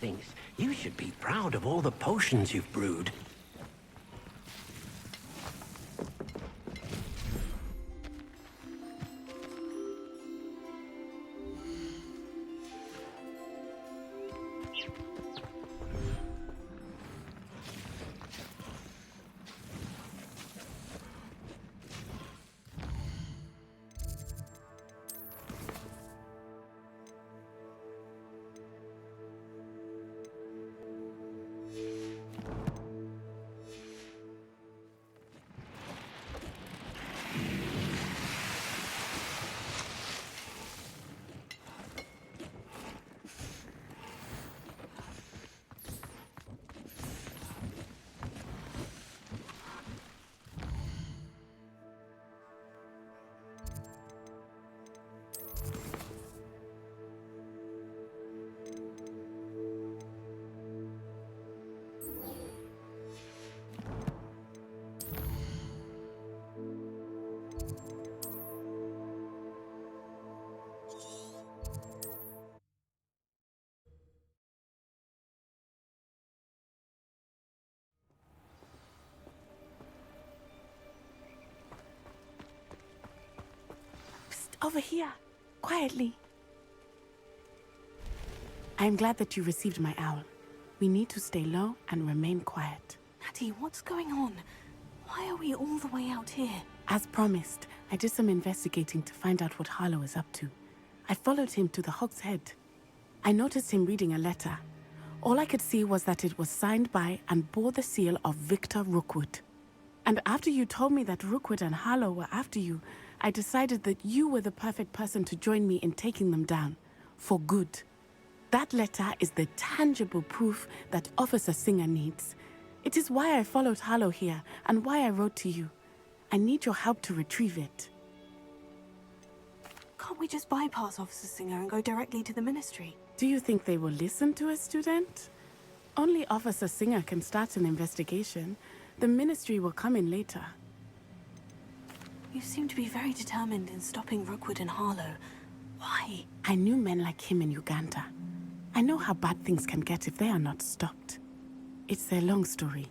thinks you should be proud of all the potions you've brewed. Over here, quietly. I am glad that you received my owl. We need to stay low and remain quiet. Naty, what's going on? Why are we all the way out here? As promised, I did some investigating to find out what Harlow is up to. I followed him to the Hog's Head. I noticed him reading a letter. All I could see was that it was signed by and bore the seal of Victor Rookwood. And after you told me that Rookwood and Harlow were after you, I decided that you were the perfect person to join me in taking them down, for good. That letter is the tangible proof that Officer Singer needs. It is why I followed Harlow here, and why I wrote to you. I need your help to retrieve it. Can't we just bypass Officer Singer and go directly to the Ministry? Do you think they will listen to a student? Only Officer Singer can start an investigation. The Ministry will come in later. You seem to be very determined in stopping Rookwood and Harlow. Why? I knew men like him in Uganda. I know how bad things can get if they are not stopped. It's a long story,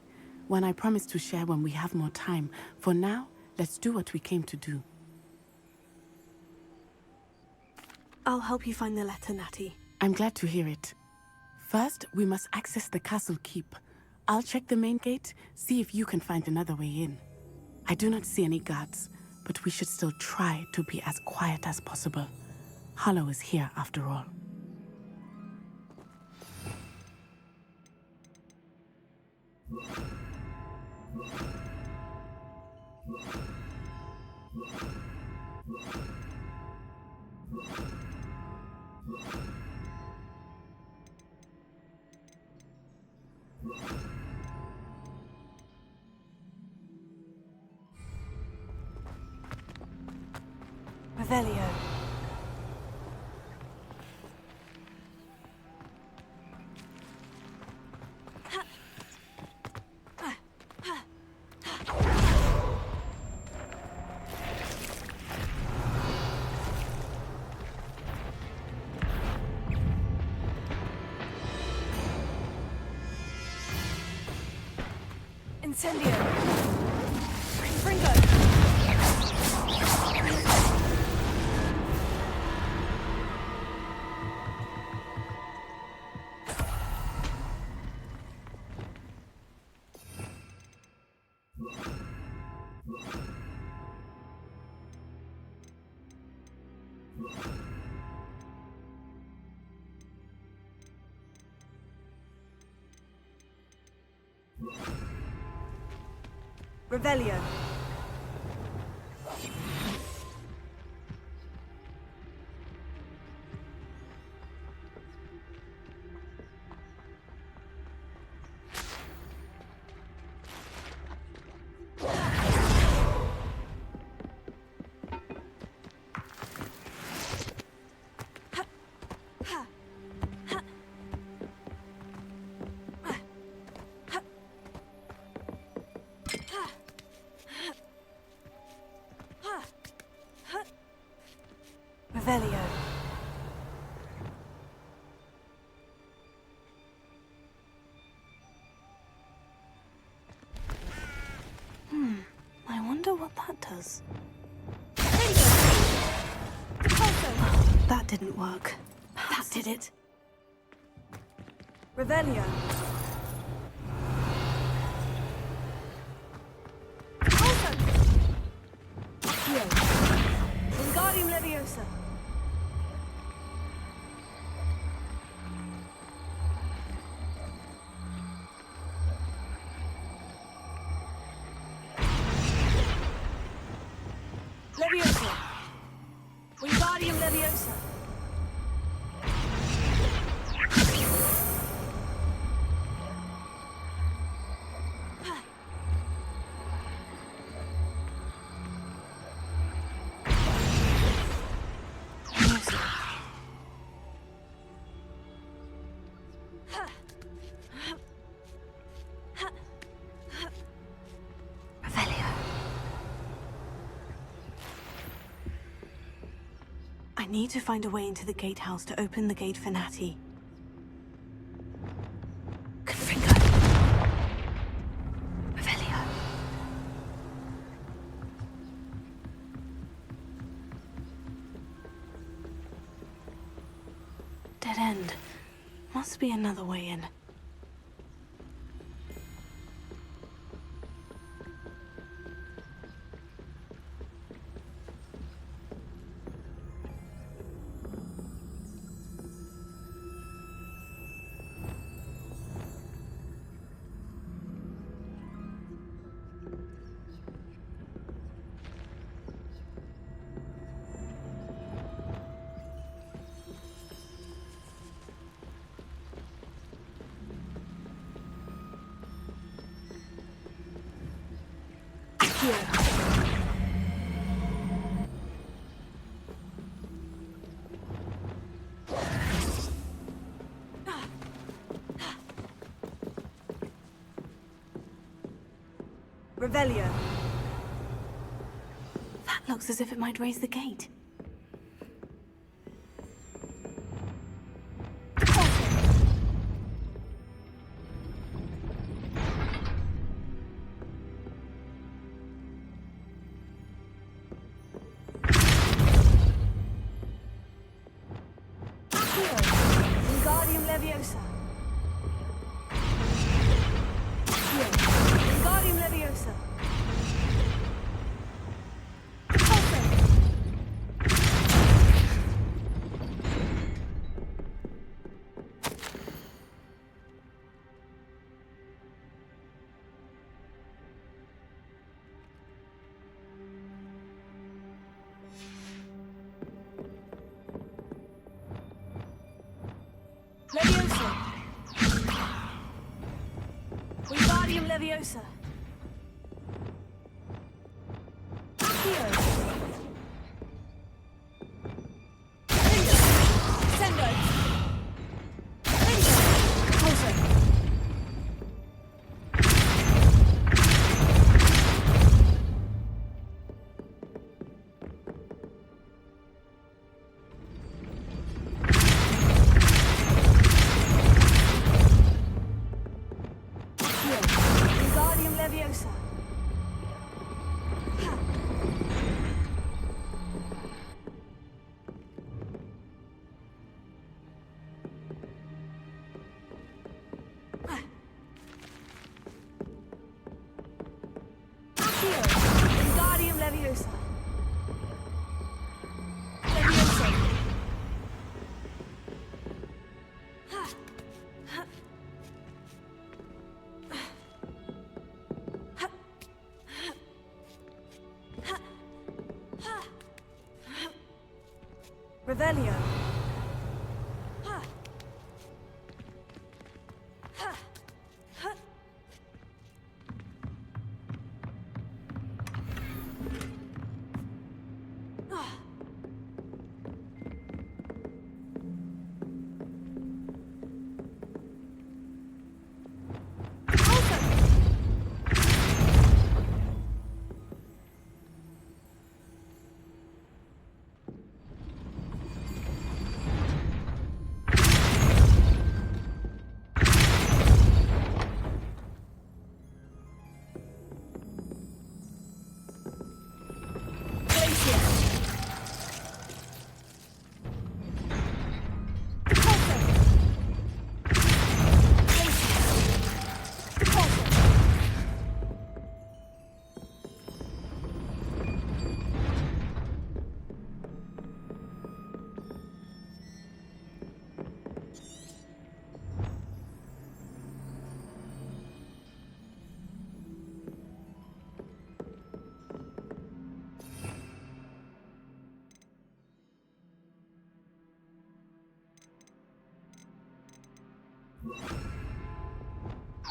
one I promise to share when we have more time. For now, let's do what we came to do. I'll help you find the letter, Naty. I'm glad to hear it. First, we must access the castle keep. I'll check the main gate, see if you can find another way in. I do not see any guards, but we should still try to be as quiet as possible. Harlow is here after all. Revelio. Incendio. Fringo. Revelio. wonder what that does. That didn't work. That did it. Revelio. Wingardium Leviosa. Leviosa. Wingardium Leviosa. I need to find a way into the gatehouse to open the gate for Naty. Confringo. Revelio. Dead end. Must be another way in. Revelio. That looks as if it might raise the gate. Wingardium Leviosa. Wingardium Leviosa. Leviosa. Wingardium Leviosa. Accio. Sendo. Corsair. Wingardium Leviosa. Accio. Wingardium Leviosa. Leviosa. Revelio.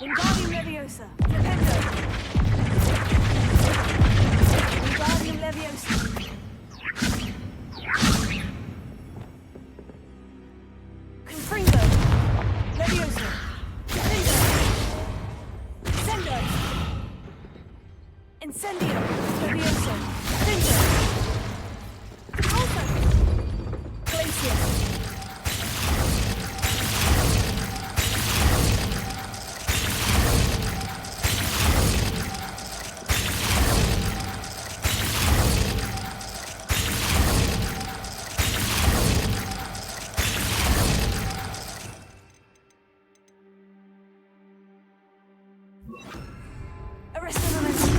Wingardium Leviosa. Flipendo. Wingardium Leviosa. Confringo. Leviosa. Flipendo. Incendio. Incendio. Leviosa. Flipendo. Repulsor. Glacier. Arrest the momentum.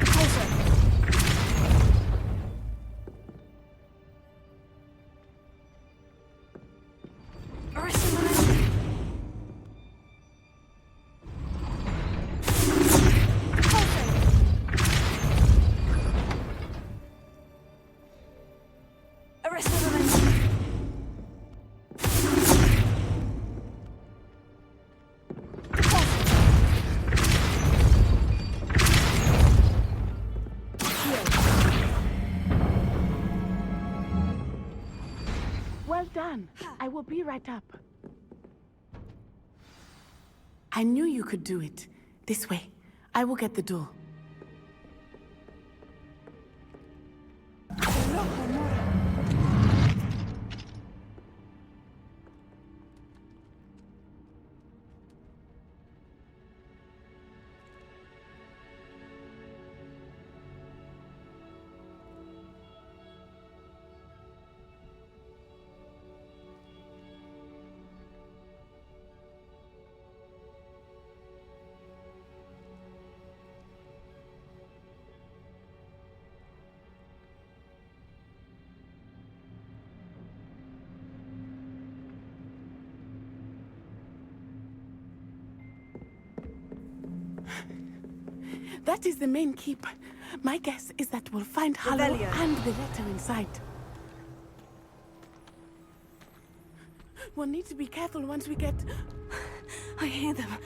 Repulsor. Arrest the momentum. Repulsor. Arrest the momentum. Well done. I will be right up. I knew you could do it. This way. I will get the door. That is the main keep. My guess is that we'll find Hollow Revelio. and the letter inside. We'll need to be careful once we get... I hear them.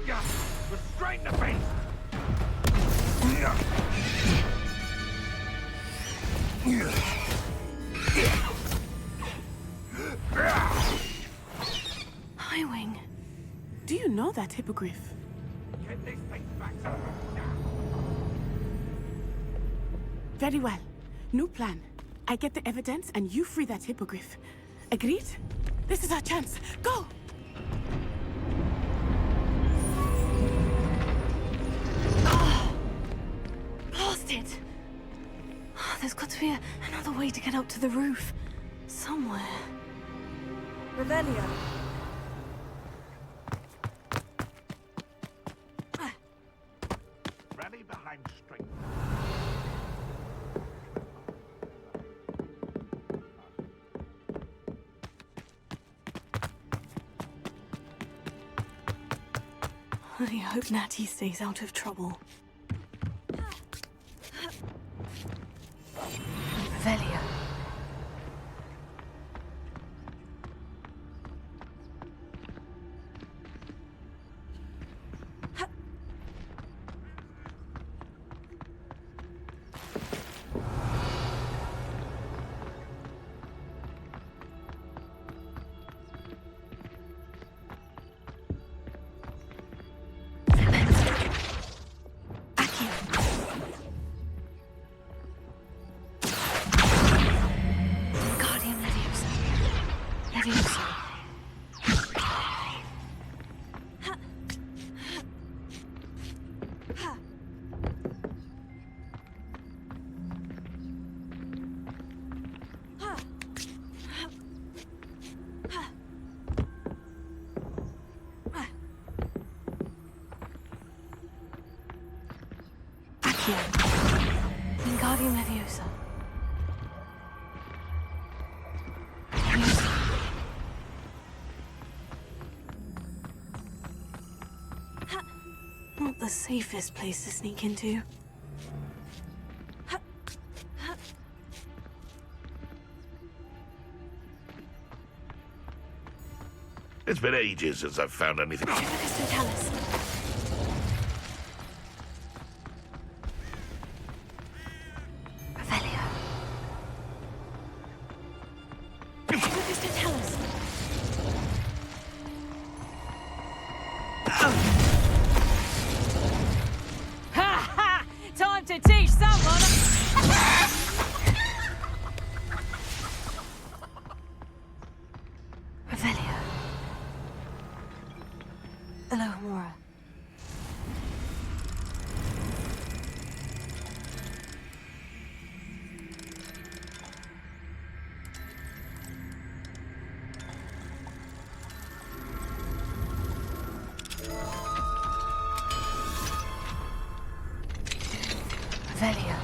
Yeah, restrain the beast! Highwing. Do you know that hippogriff? Get these things back to them now. Very well. New plan. I get the evidence and you free that hippogriff. Agreed? This is our chance. Go! Blasted! Oh, there's got to be another way to get up to the roof. Somewhere. Revelio. Rally behind strength. I hope Naty stays out of trouble. Revelio. Wingardium Leviosa. Not the safest place to sneak into. It's been ages since I've found anything. Totalis. Revelio. Totalis. Ha ha! Time to teach someone. Revelio. Alohomora. Revelio.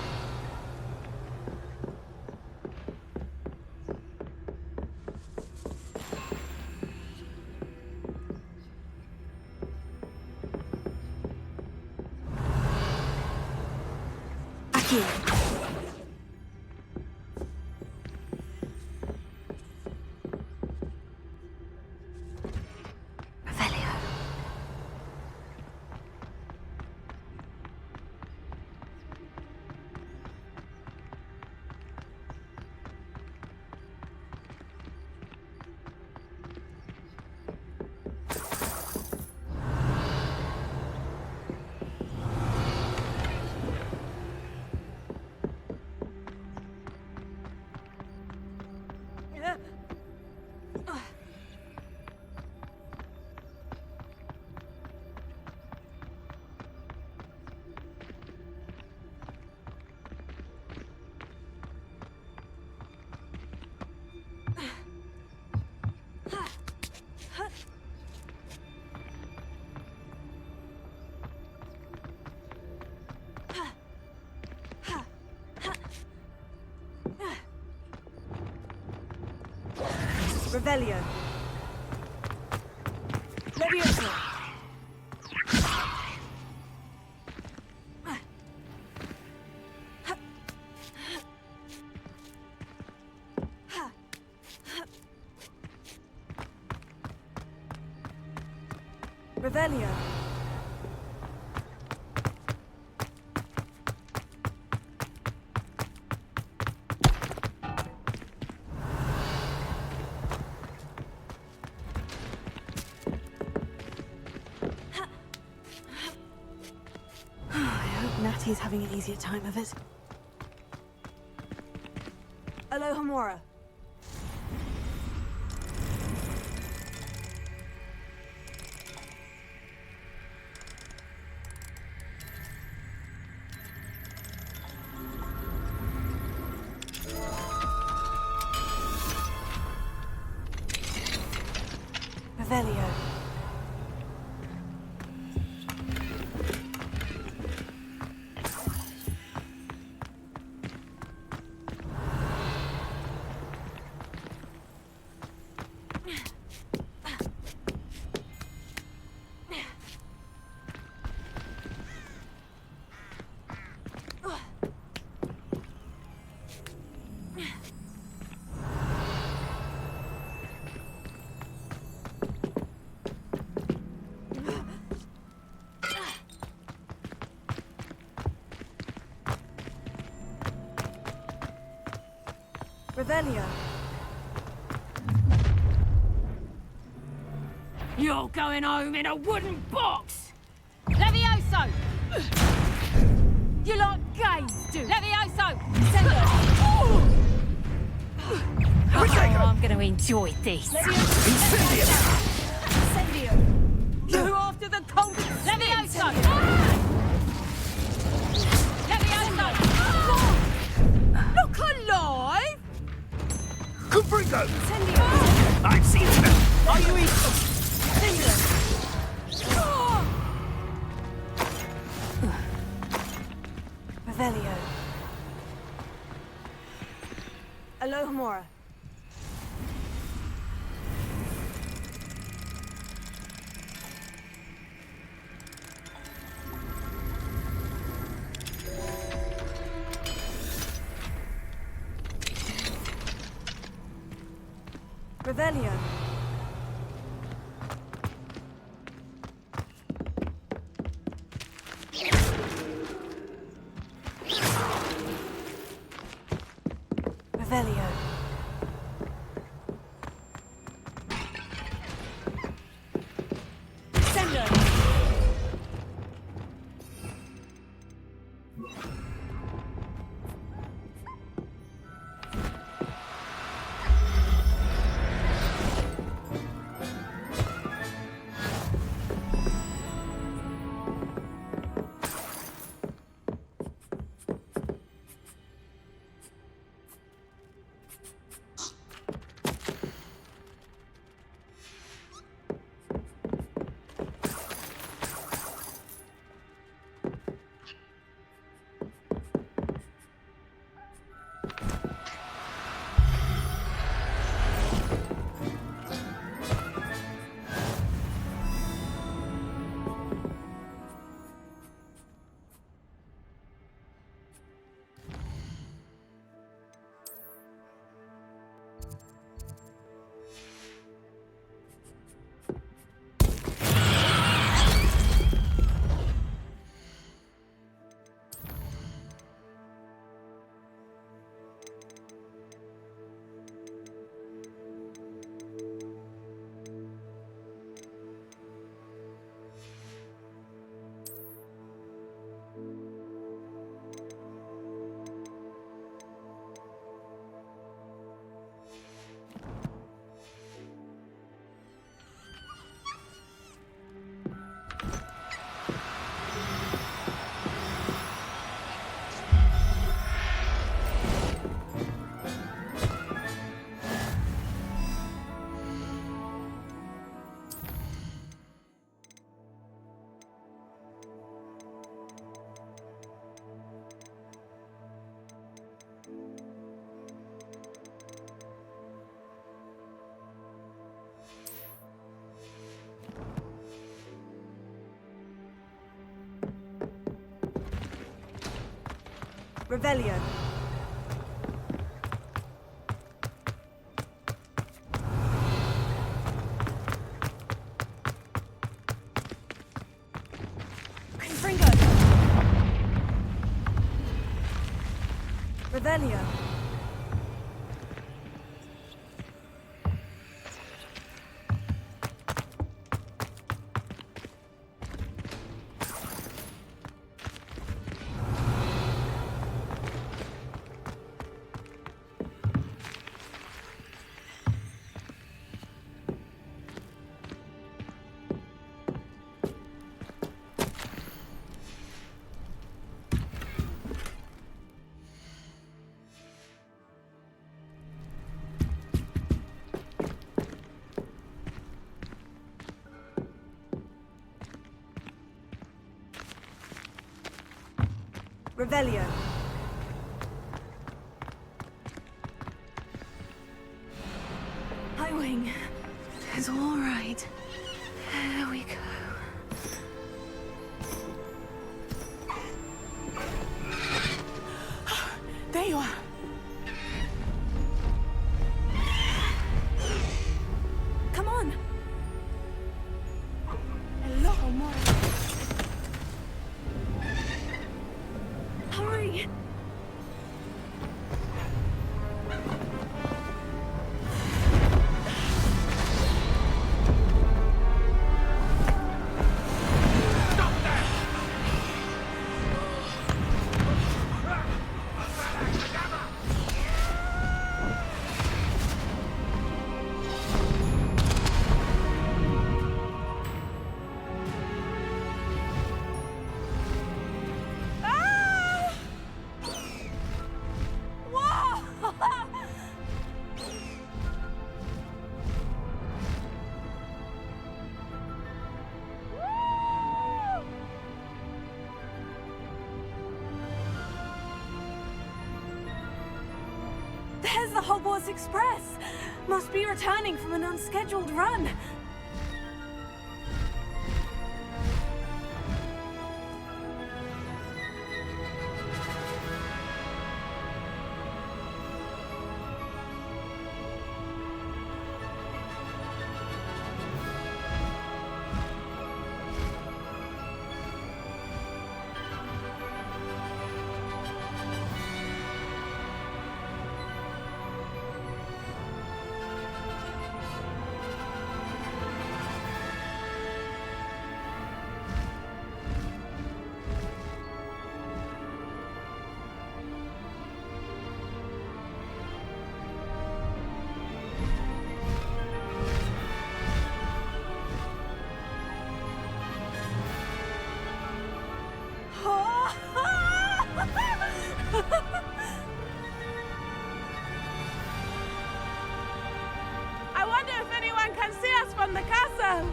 Aqui. Revelio. Revelio. Leviosa. Revelio. Naty's having an easier time of it. Alohomora. Revelio. Revelio. You're going home in a wooden box! Levioso! You like games, do Levioso! Send it! Oh, I'm going to enjoy this. Incendio. You're after the cold. Levioso! Levioso! Look alive! Kubrigo! I've seen them. Are you eating? Revelio. Alohomora. Revelio. Revelio. Sender. Revelio. Confringo. Revelio. Revelio. High wing. It's all right. There we go. There you are. Come on. Hello, more. Hurry. There's the Hogwarts Express! Must be returning from an unscheduled run. can see us from the castle!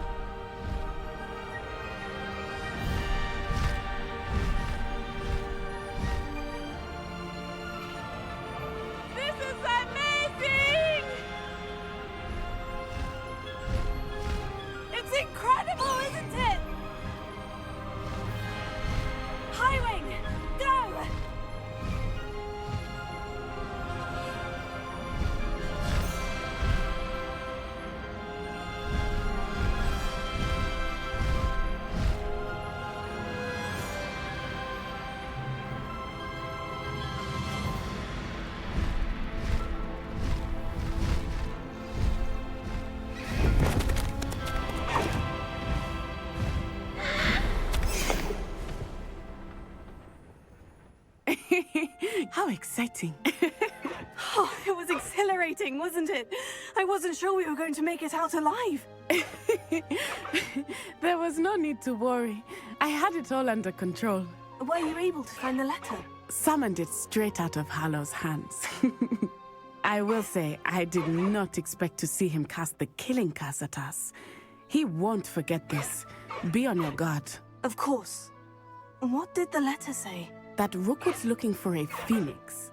This is amazing! It's incredible, isn't it? Highwing, go! How exciting. Oh, it was exhilarating, wasn't it? I wasn't sure we were going to make it out alive. There was no need to worry. I had it all under control. Were you able to find the letter? Summoned it straight out of Hallow's hands. I will say, I did not expect to see him cast the killing curse at us. He won't forget this. Be on your guard. Of course. What did the letter say? That Rookwood's looking for a phoenix.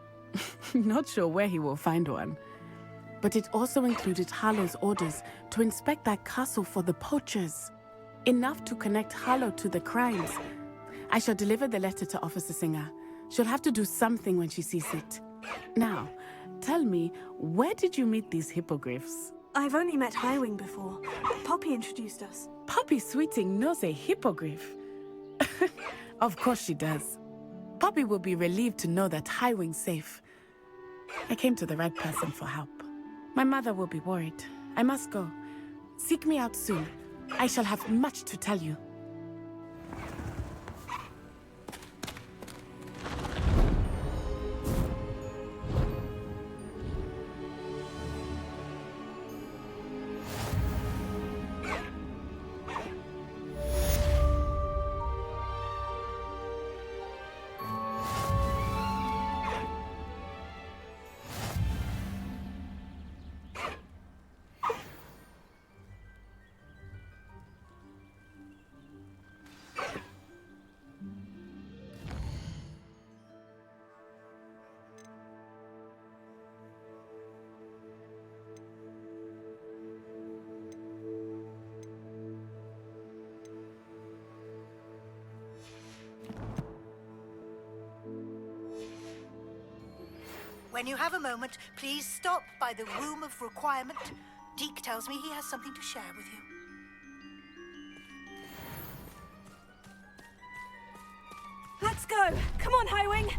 Not sure where he will find one. But it also included Harlow's orders to inspect that castle for the poachers. Enough to connect Harlow to the crimes. I shall deliver the letter to Officer Singer. She'll have to do something when she sees it. Now, tell me, where did you meet these hippogriffs? I've only met Highwing before. Poppy introduced us. Poppy Sweeting knows a hippogriff. Of course she does. Poppy will be relieved to know that Highwing's safe. I came to the right person for help. My mother will be worried. I must go. Seek me out soon. I shall have much to tell you. When you have a moment, please stop by the Room of Requirement. Deke tells me he has something to share with you. Let's go! Come on, Highwing!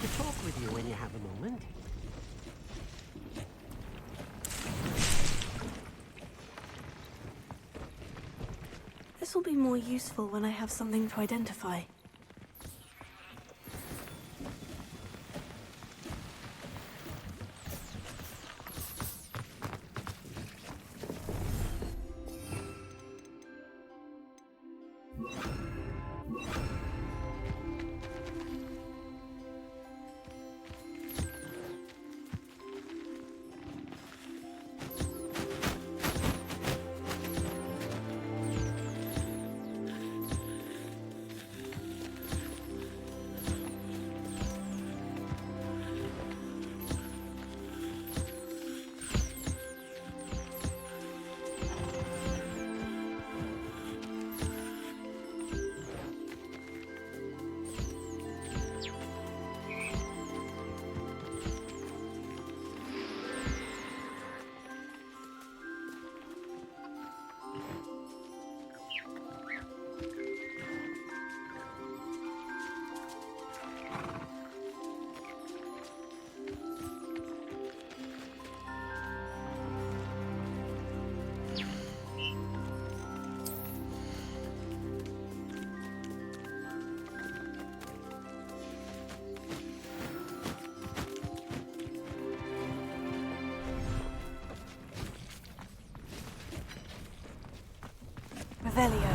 to talk with you when you have a moment. This will be more useful when I have something to identify. Revelio.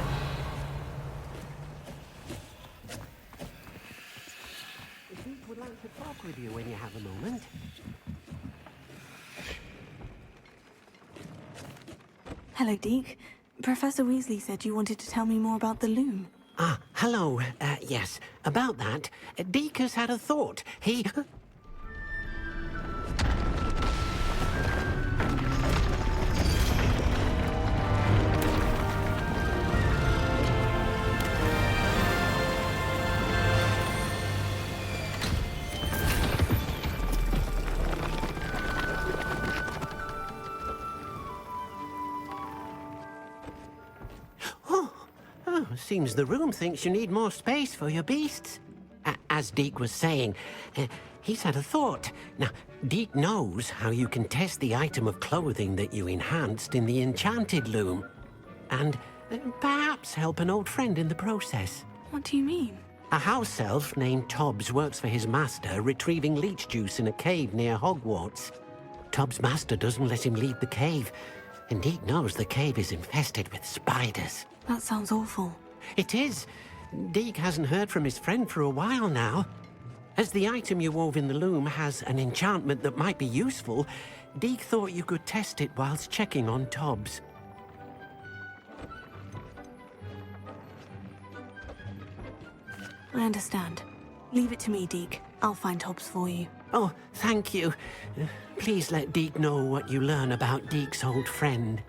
Deke would like to talk with you when you have a moment. Hello, Deke. Professor Weasley said you wanted to tell me more about the loom. Ah, hello. Yes, about that. Deke has had a thought. He... Seems the room thinks you need more space for your beasts. As Deke was saying, he's had a thought. Now, Deke knows how you can test the item of clothing that you enhanced in the enchanted loom. And perhaps help an old friend in the process. What do you mean? A house elf named Tobbs works for his master, retrieving leech juice in a cave near Hogwarts. Tobbs' master doesn't let him leave the cave, and Deke knows the cave is infested with spiders. That sounds awful. It is. Deke hasn't heard from his friend for a while now. As the item you wove in the loom has an enchantment that might be useful, Deke thought you could test it whilst checking on Tobbs. I understand. Leave it to me, Deke. I'll find Tobbs for you. Oh, thank you. Please let Deke know what you learn about Deke's old friend.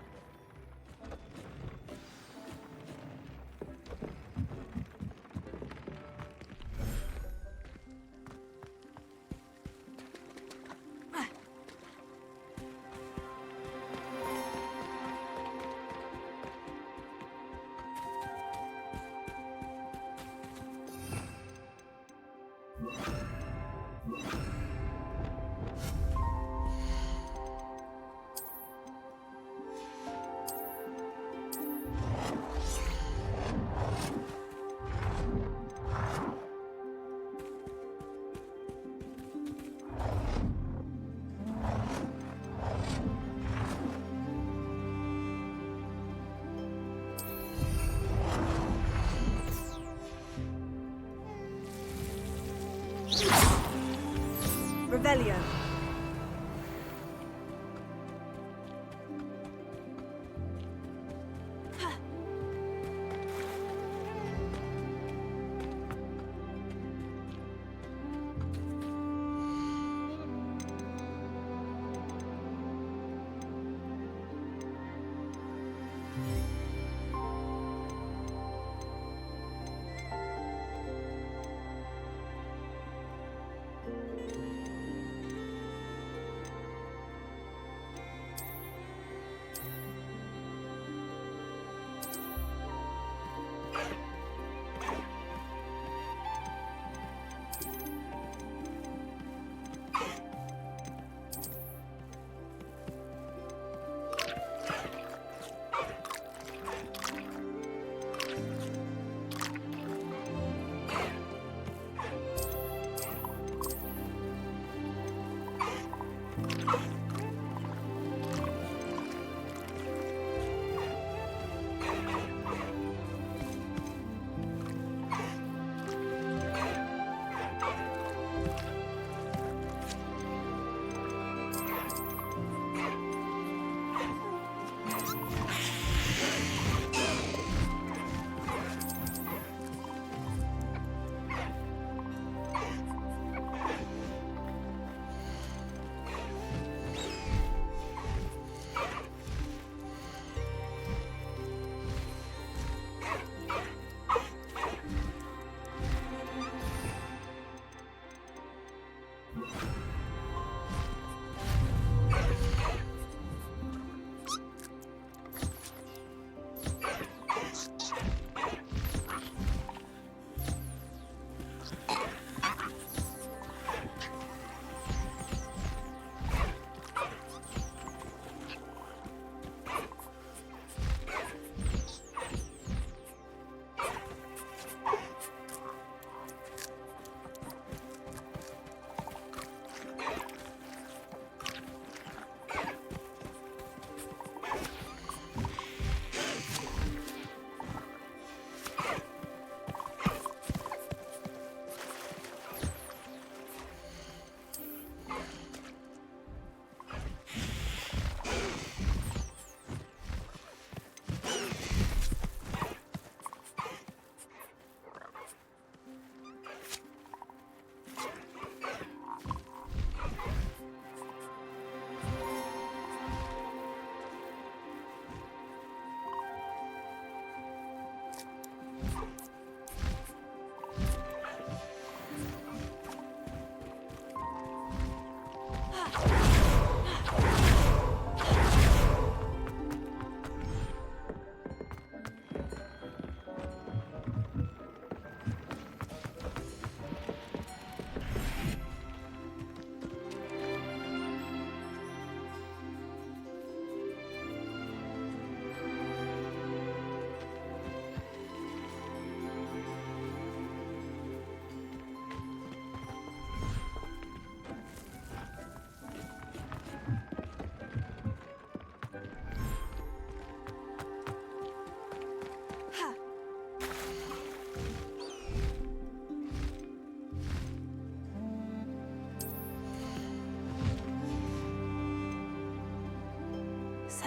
Revelio.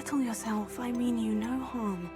settle yourself. I mean you no harm.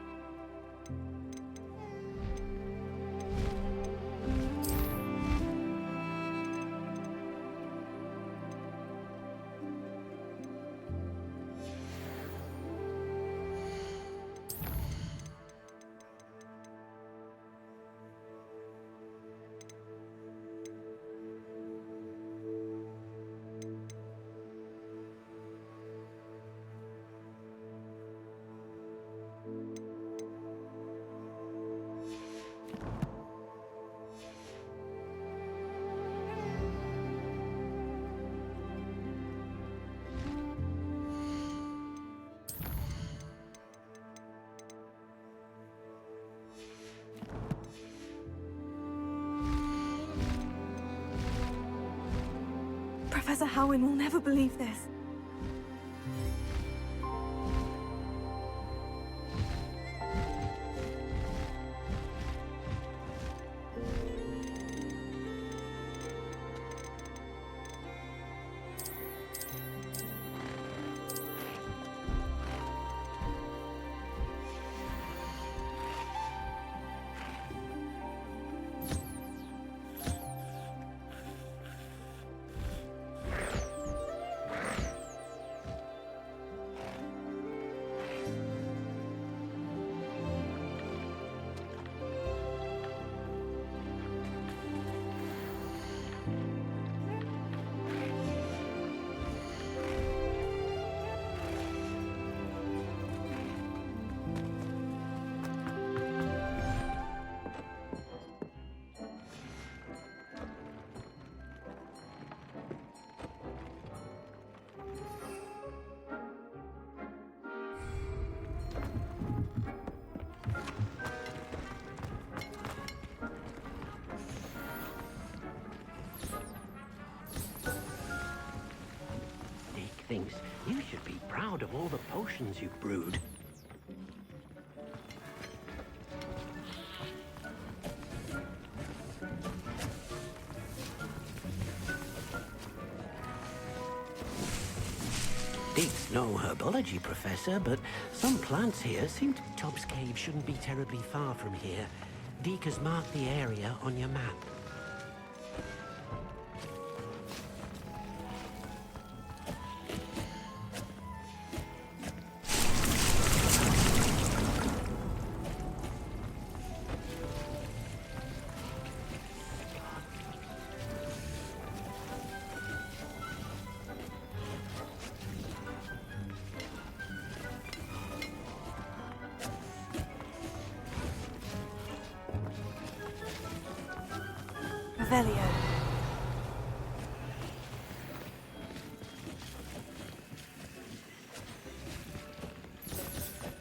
Professor Howin will never believe this. Thinks you should be proud of all the potions you've brewed. Deek's no herbology professor, but some plants here seem to... Tobbs Cave shouldn't be terribly far from here. Deek has marked the area on your map. Revelio.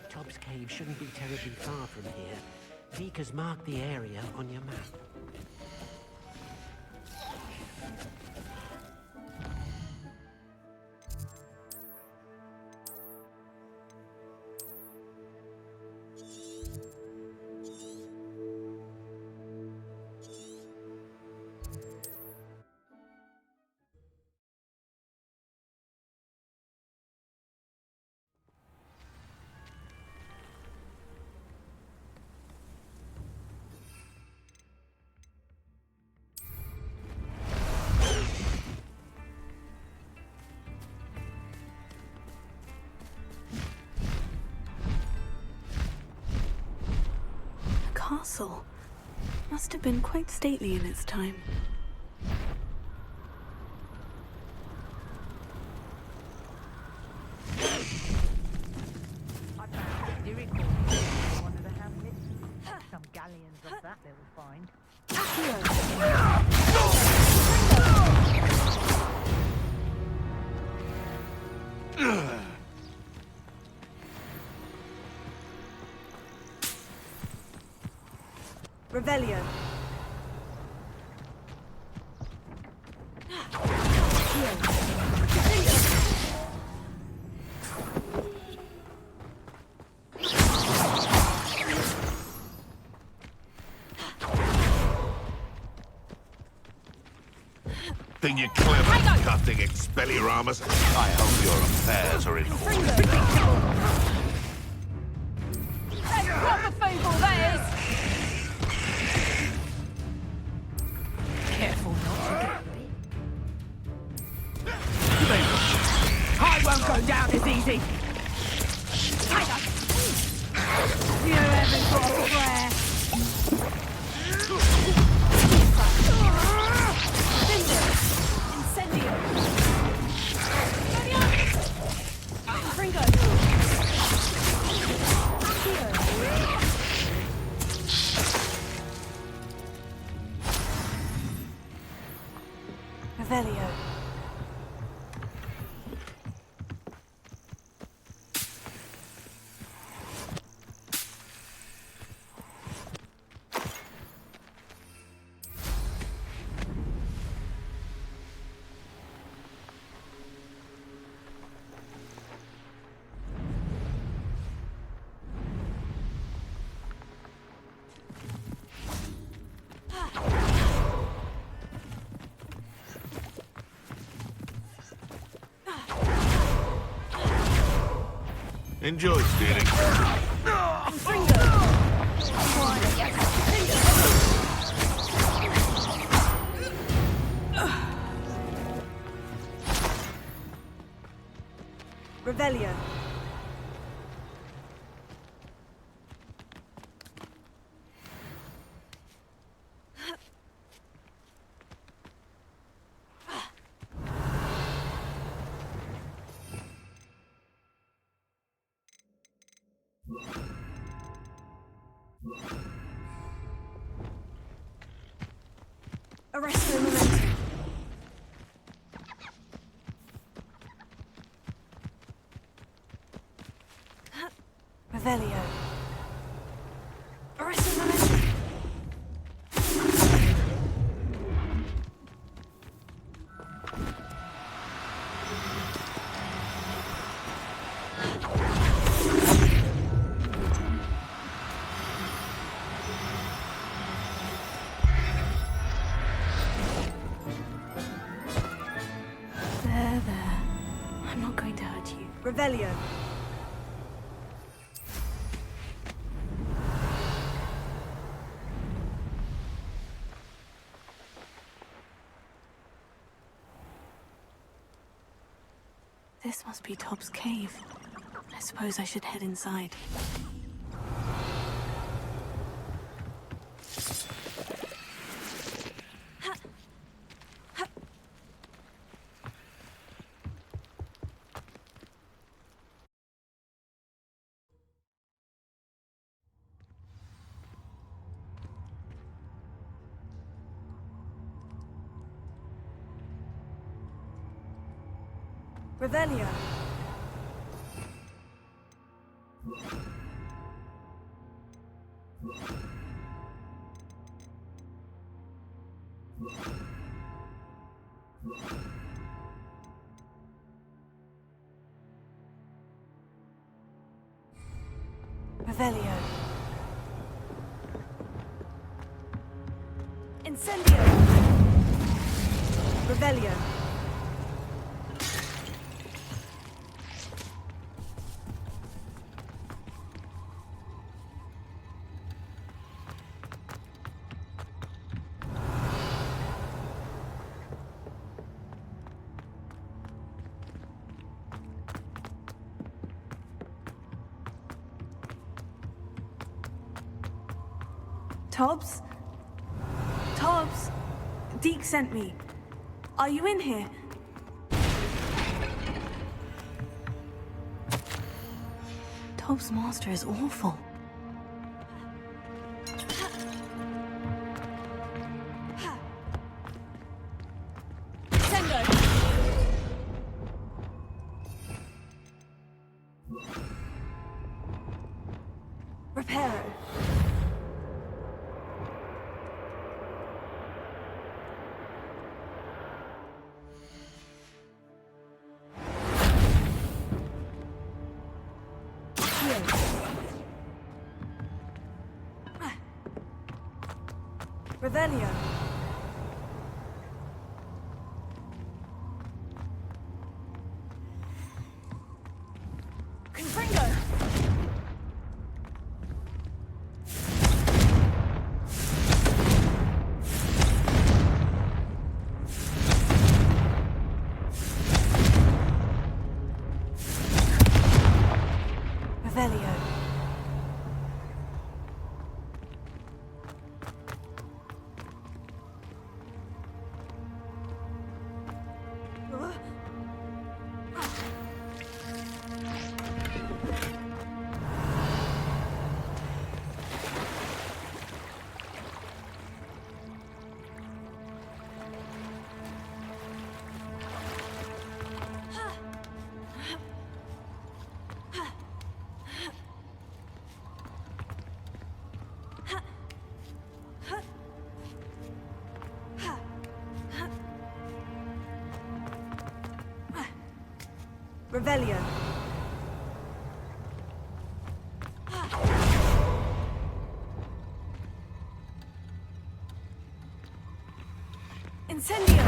Tobbs Cave shouldn't be terribly far from here. Deek has marked the area on your map. Castle must have been quite stately in its time. I found a steering wheel in one of the hamlets. Some galleons of that little find. Revelio. Thing you clever, cutting expelliarmus. I hope your affairs are in order. That's proper feeble, that is! Careful not to get bit. I won't go down as easy! You haven't got a prayer! Incendio! Fringo! Revelio. Enjoy stealing. Revelio. Arresto momentum. Revelio. Arresto momentum. There. I'm not going to hurt you. Revelio. This must be Top's cave. I suppose I should head inside. Revelio. Revelio. Incendio. Revelio. Tobbs? Tobbs? Deke sent me. Are you in here? Tobbs' master is awful. Sendo! Reparo. Revelio. Revelio. Incendio.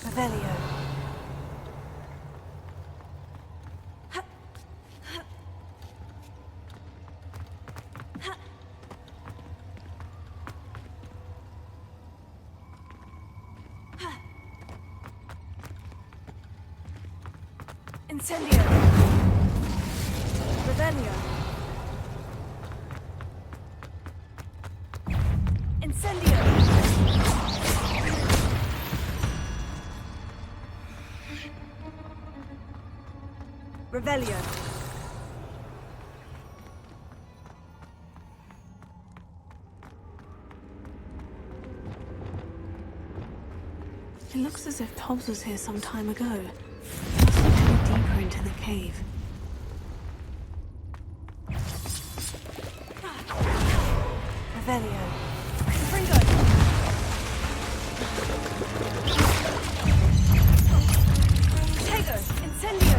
Revelio. Incendio. Revelio. Incendio. Revelio. It looks as if Tobbs was here some time ago. Must have been deeper into the cave. Revelio. Confringo. Tego. Incendio.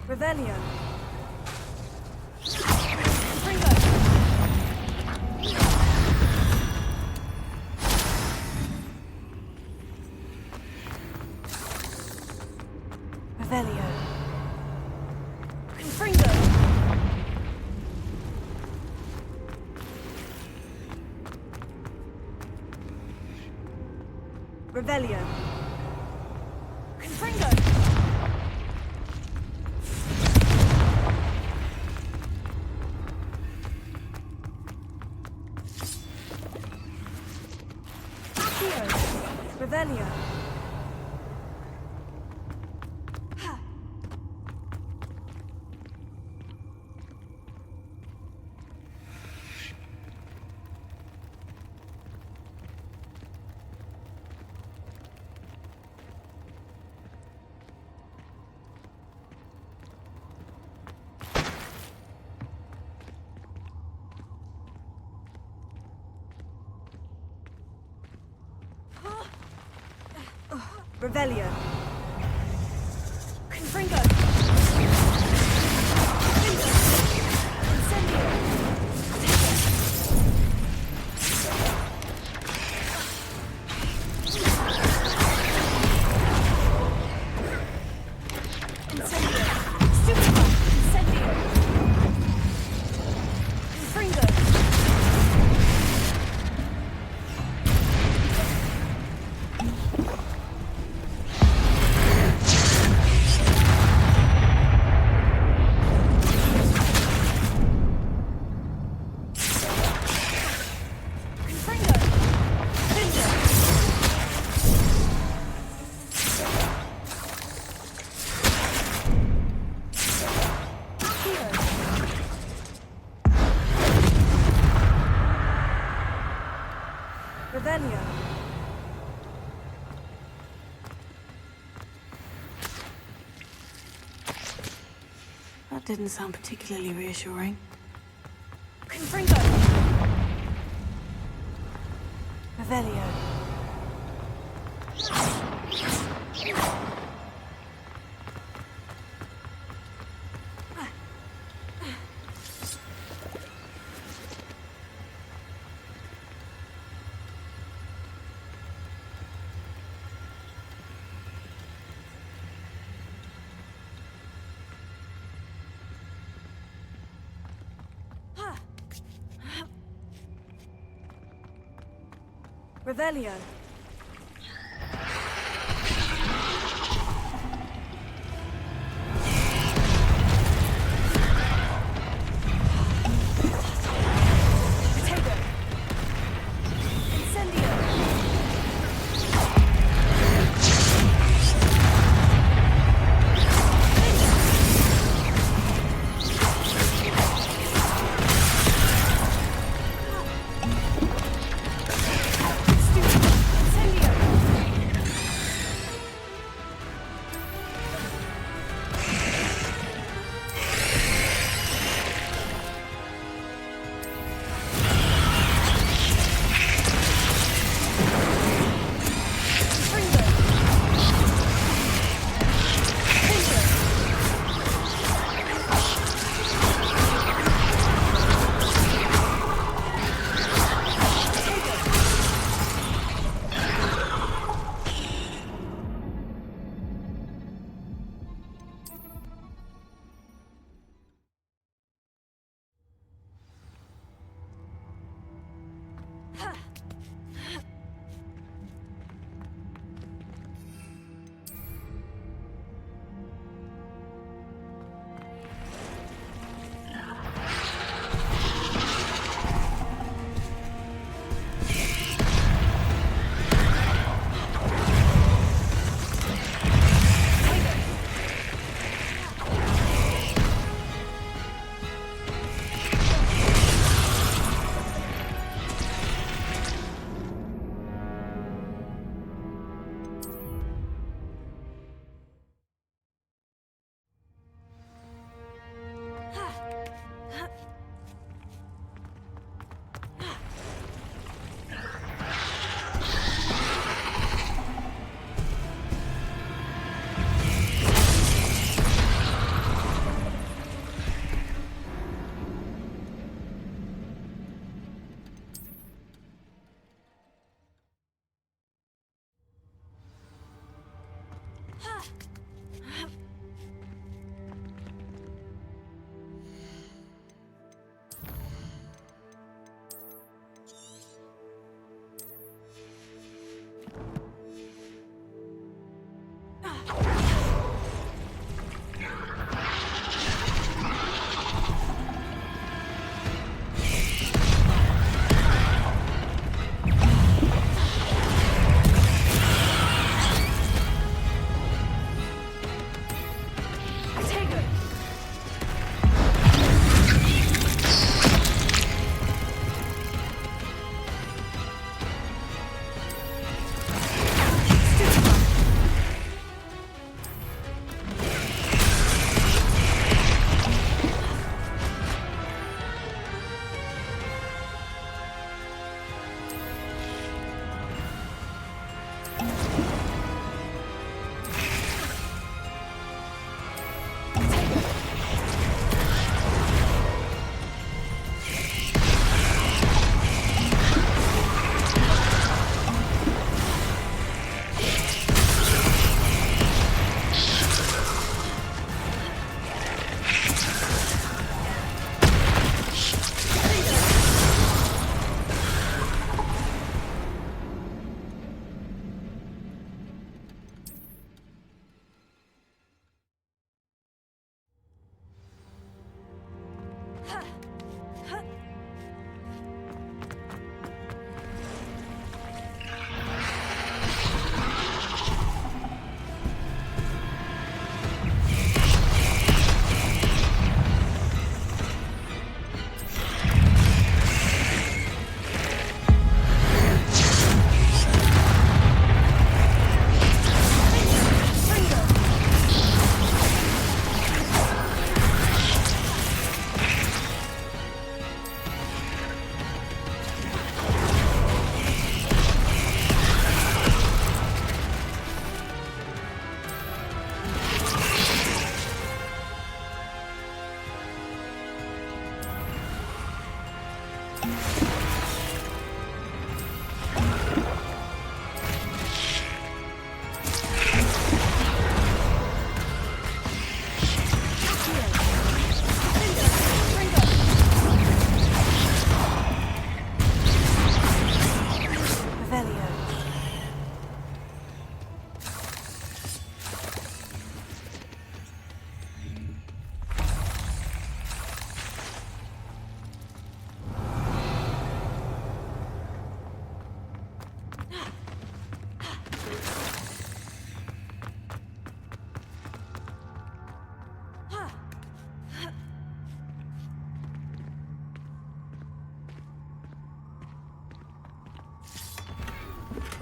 Revelio. Confringo. Revelio. Confringo. Revelio. Confringo. Revelio. Revelio. Confringo. Incendio. Incendio. Super. Incendio. Confringo. Revelio. That didn't sound particularly reassuring. Confringo. Revelio. Revelio. Potato. Incendio.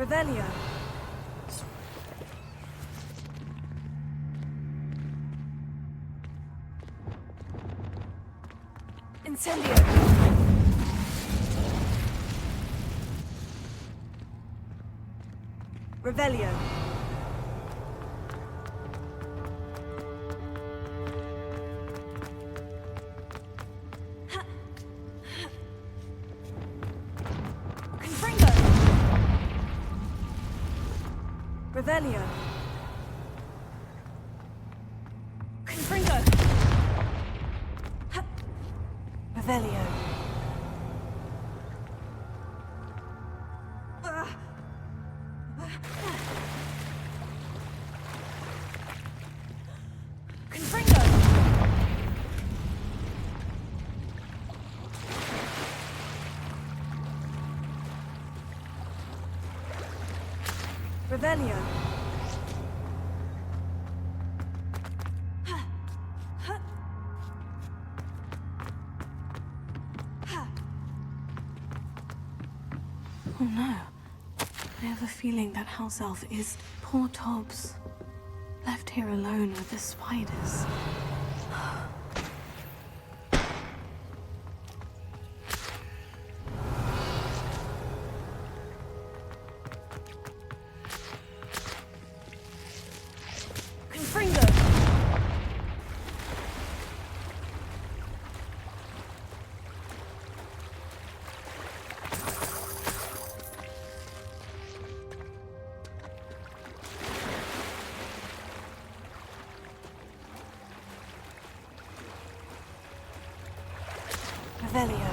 Revelio. Incendio. Revelio. Confringo. Revelio. Confringo. Revelio. Confringo. Revelio. Oh no. I have a feeling that house elf is poor Tobbs. Left here alone with the spiders. Confringo! Revelio.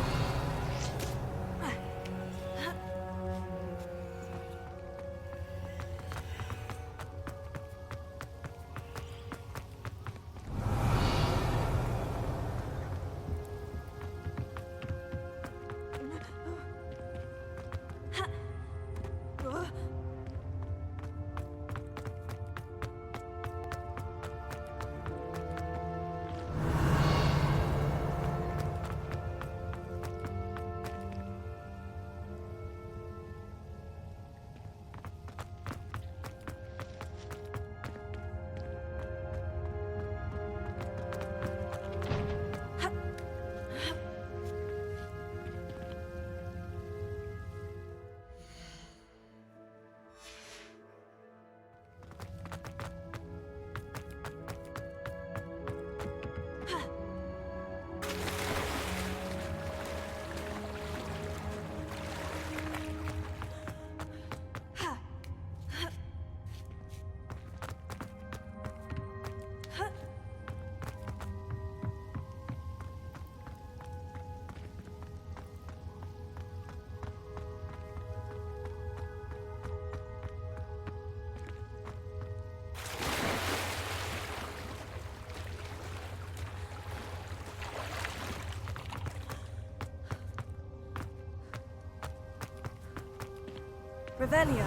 Revelio.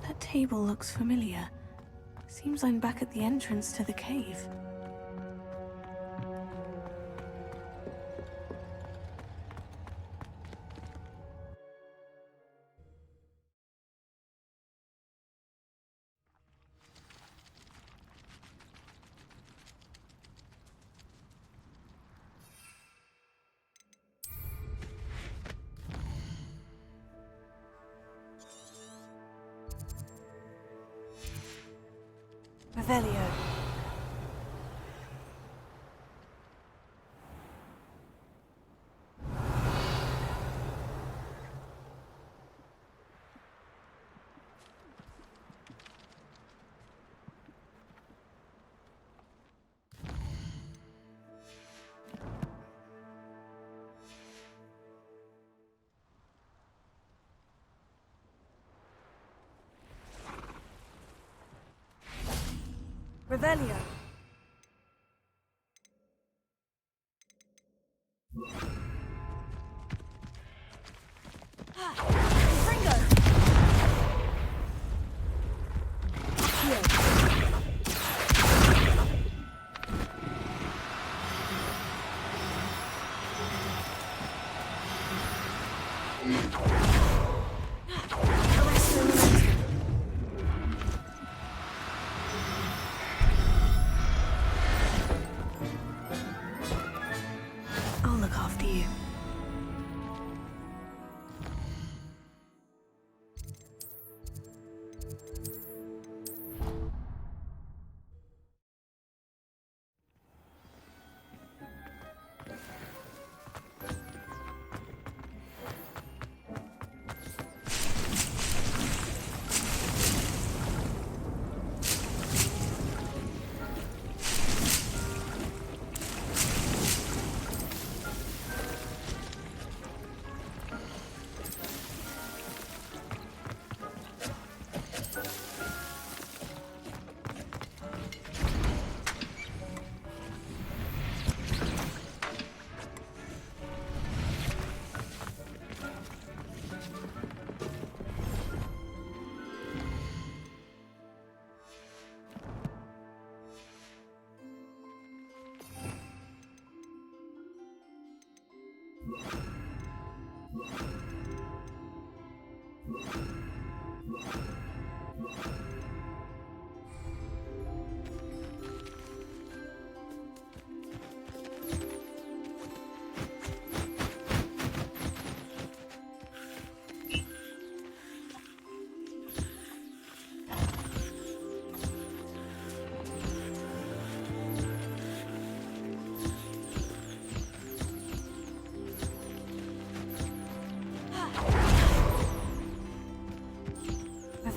That table looks familiar. Seems I'm back at the entrance to the cave. Revelio. Revelio. Ringo.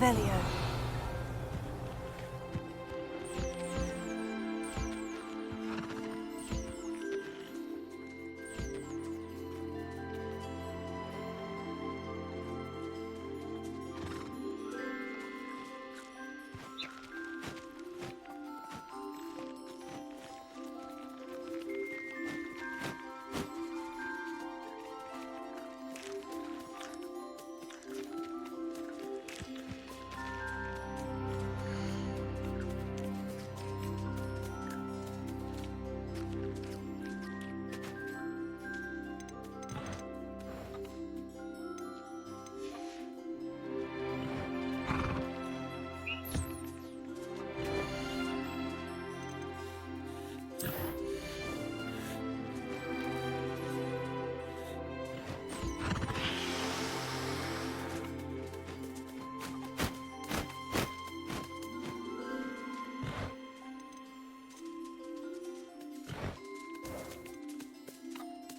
Revelio.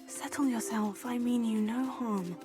Settle yourself. I mean you no harm.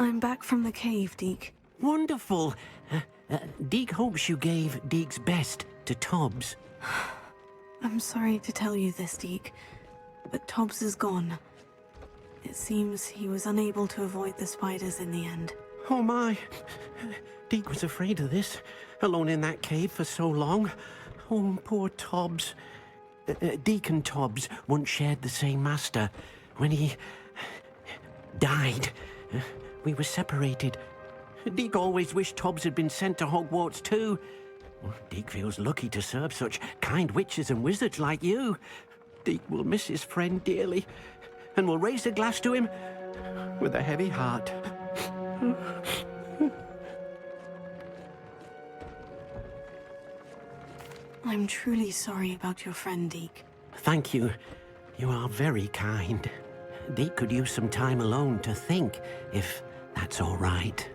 I'm back from the cave, Deke. Wonderful. Deke hopes you gave Deke's best to Tobbs. I'm sorry to tell you this, Deke, but Tobbs is gone. It seems he was unable to avoid the spiders in the end. Oh my. Deke was afraid of this, alone in that cave for so long. Oh, poor Tobbs. Deke and Tobbs once shared the same master. When he died, we were separated. Deke always wished Tobbs had been sent to Hogwarts too. Deke feels lucky to serve such kind witches and wizards like you. Deke will miss his friend dearly, and will raise a glass to him with a heavy heart. I'm truly sorry about your friend, Deke. Thank you. You are very kind. Deke could use some time alone to think, if that's all right.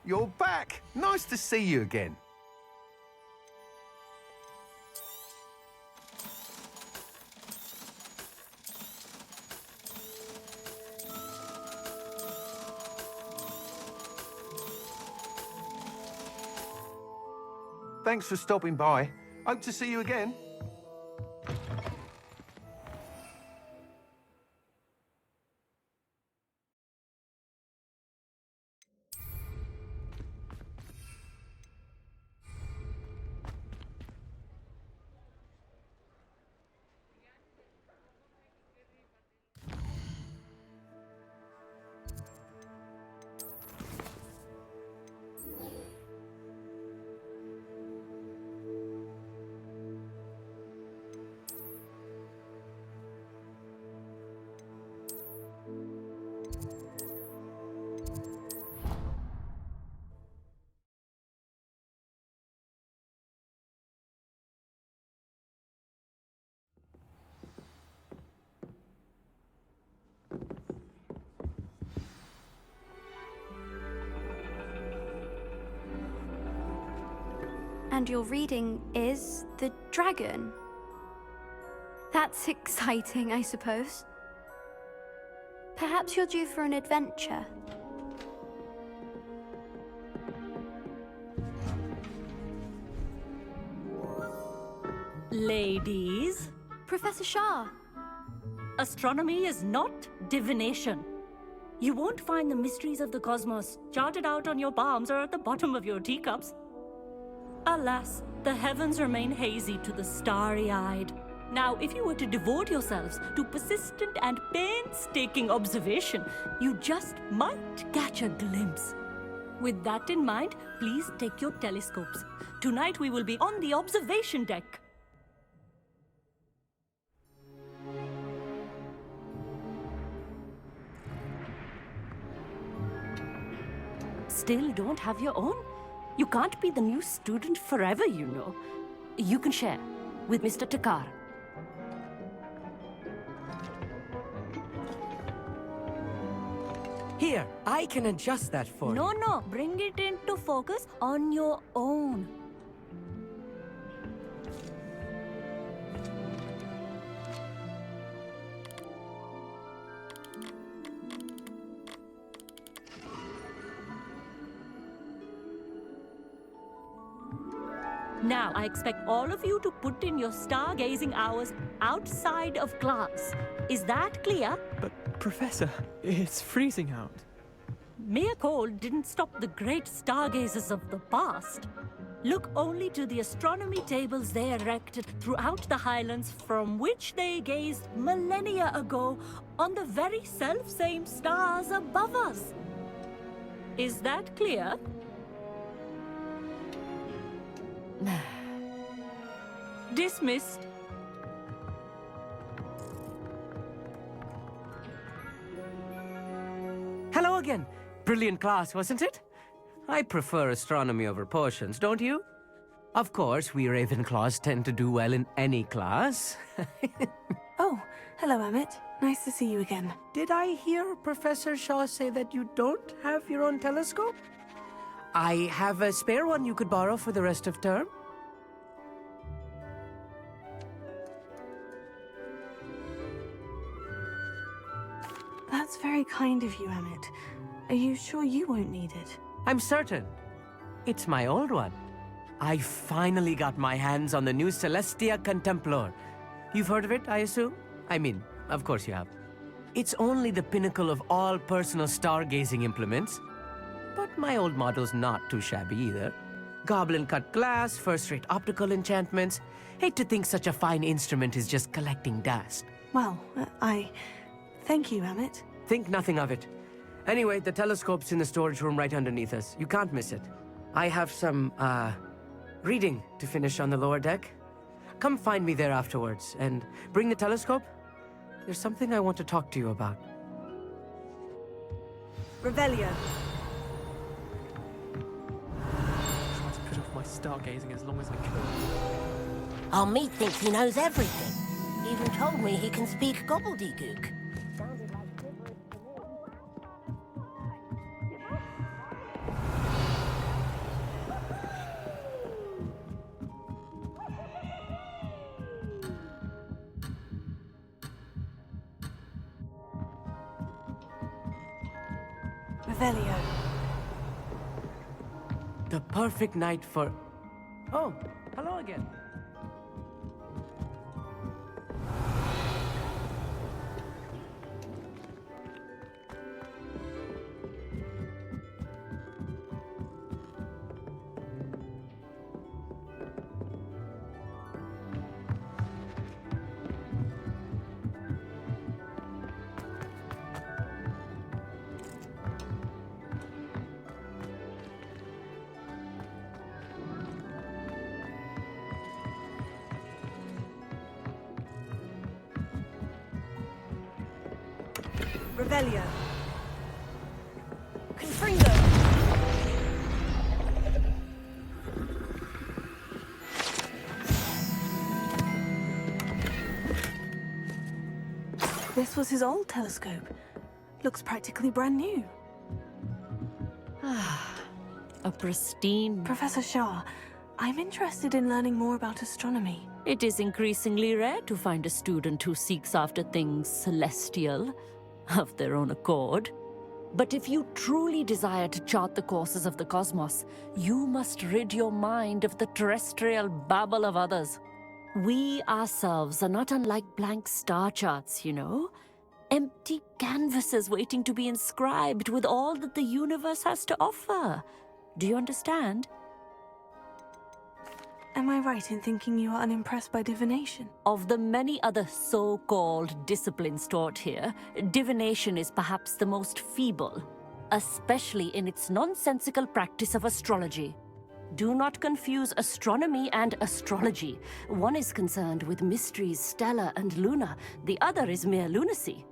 You're back! Nice to see you again. Thanks for stopping by. Hope to see you again. And your reading is the dragon. That's exciting, I suppose. Perhaps you're due for an adventure. Ladies, Professor Shah. astronomy is not divination. You won't find the mysteries of the cosmos charted out on your palms or at the bottom of your teacups. Alas, the heavens remain hazy to the starry-eyed. Now, if you were to devote yourselves to persistent and painstaking observation, you just might catch a glimpse. With that in mind, please take your telescopes. Tonight we will be on the observation deck. still don't have your own? You can't be the new student forever, you know. You can share with Mr. Takar. Here, I can adjust that for you. No, bring it into focus on your own. Now, I expect all of you to put in your stargazing hours outside of class. Is that clear? But, Professor, it's freezing out. Mere cold didn't stop the great stargazers of the past. Look only to the astronomy tables they erected throughout the Highlands from which they gazed millennia ago on the very self-same stars above us. Is that clear? Dismissed. Hello again. Brilliant class, wasn't it? I prefer astronomy over potions, don't you? Of course, we Ravenclaws tend to do well in any class. Oh, hello, Emmett. Nice to see you again. Did I hear Professor Shaw say that you don't have your own telescope? I have a spare one you could borrow for the rest of term. That's very kind of you, Emmett. Are you sure you won't need it? I'm certain. It's my old one. I finally got my hands on the new Celestia Contemplor. You've heard of it, I assume? I mean, of course you have. It's only the pinnacle of all personal stargazing implements. But my old model's not too shabby either. Goblin-cut glass, first-rate optical enchantments. Hate to think such a fine instrument is just collecting dust. Well, thank you, Emmett. Think nothing of it. Anyway, the telescope's in the storage room right underneath us. You can't miss it. I have some, reading to finish on the lower deck. Come find me there afterwards, and bring the telescope. There's something I want to talk to you about. Revelio. Tried to put off my stargazing as long as I could. Our meat thinks he knows everything. He even told me he can speak gobbledygook. Revelio. The perfect night for... Oh, hello again. Revelio. Confringo. This was his old telescope. Looks practically brand new. A pristine... Professor Shah, I'm interested in learning more about astronomy. It is increasingly rare to find a student who seeks after things celestial, of their own accord. But if you truly desire to chart the courses of the cosmos, you must rid your mind of the terrestrial babble of others. We ourselves are not unlike blank star charts, you know? Empty canvases waiting to be inscribed with all that the universe has to offer. Do you understand? Am I right in thinking you are unimpressed by divination? Of the many other so-called disciplines taught here, divination is perhaps the most feeble, especially in its nonsensical practice of astrology. Do not confuse astronomy and astrology. One is concerned with mysteries stellar and lunar, the other is mere lunacy.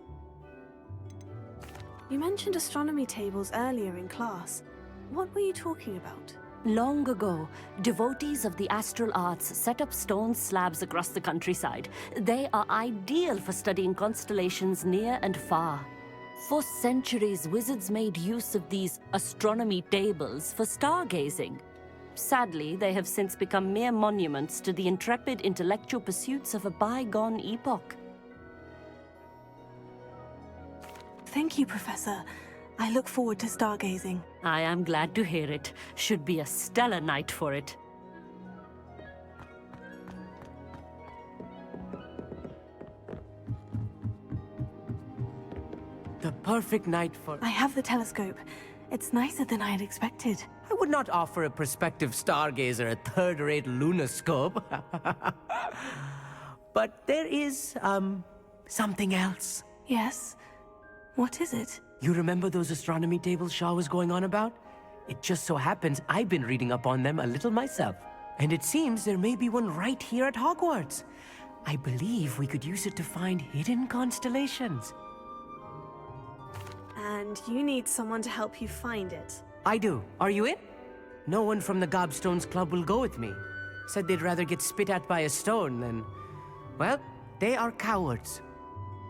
You mentioned astronomy tables earlier in class. What were you talking about? Long ago, devotees of the astral arts set up stone slabs across the countryside. They are ideal for studying constellations near and far. For centuries, wizards made use of these astronomy tables for stargazing. Sadly, they have since become mere monuments to the intrepid intellectual pursuits of a bygone epoch. Thank you, Professor. I look forward to stargazing. I am glad to hear it. Should be a stellar night for it. The perfect night for... I have the telescope. It's nicer than I had expected. I would not offer a prospective stargazer a third-rate lunoscope. But there is, something else. Yes? What is it? You remember those astronomy tables Shaw was going on about? It just so happens I've been reading up on them a little myself. And it seems there may be one right here at Hogwarts. I believe we could use it to find hidden constellations. And you need someone to help you find it. I do. Are you in? No one from the Gobstones Club will go with me. Said they'd rather get spit at by a stone than... Well, they are cowards.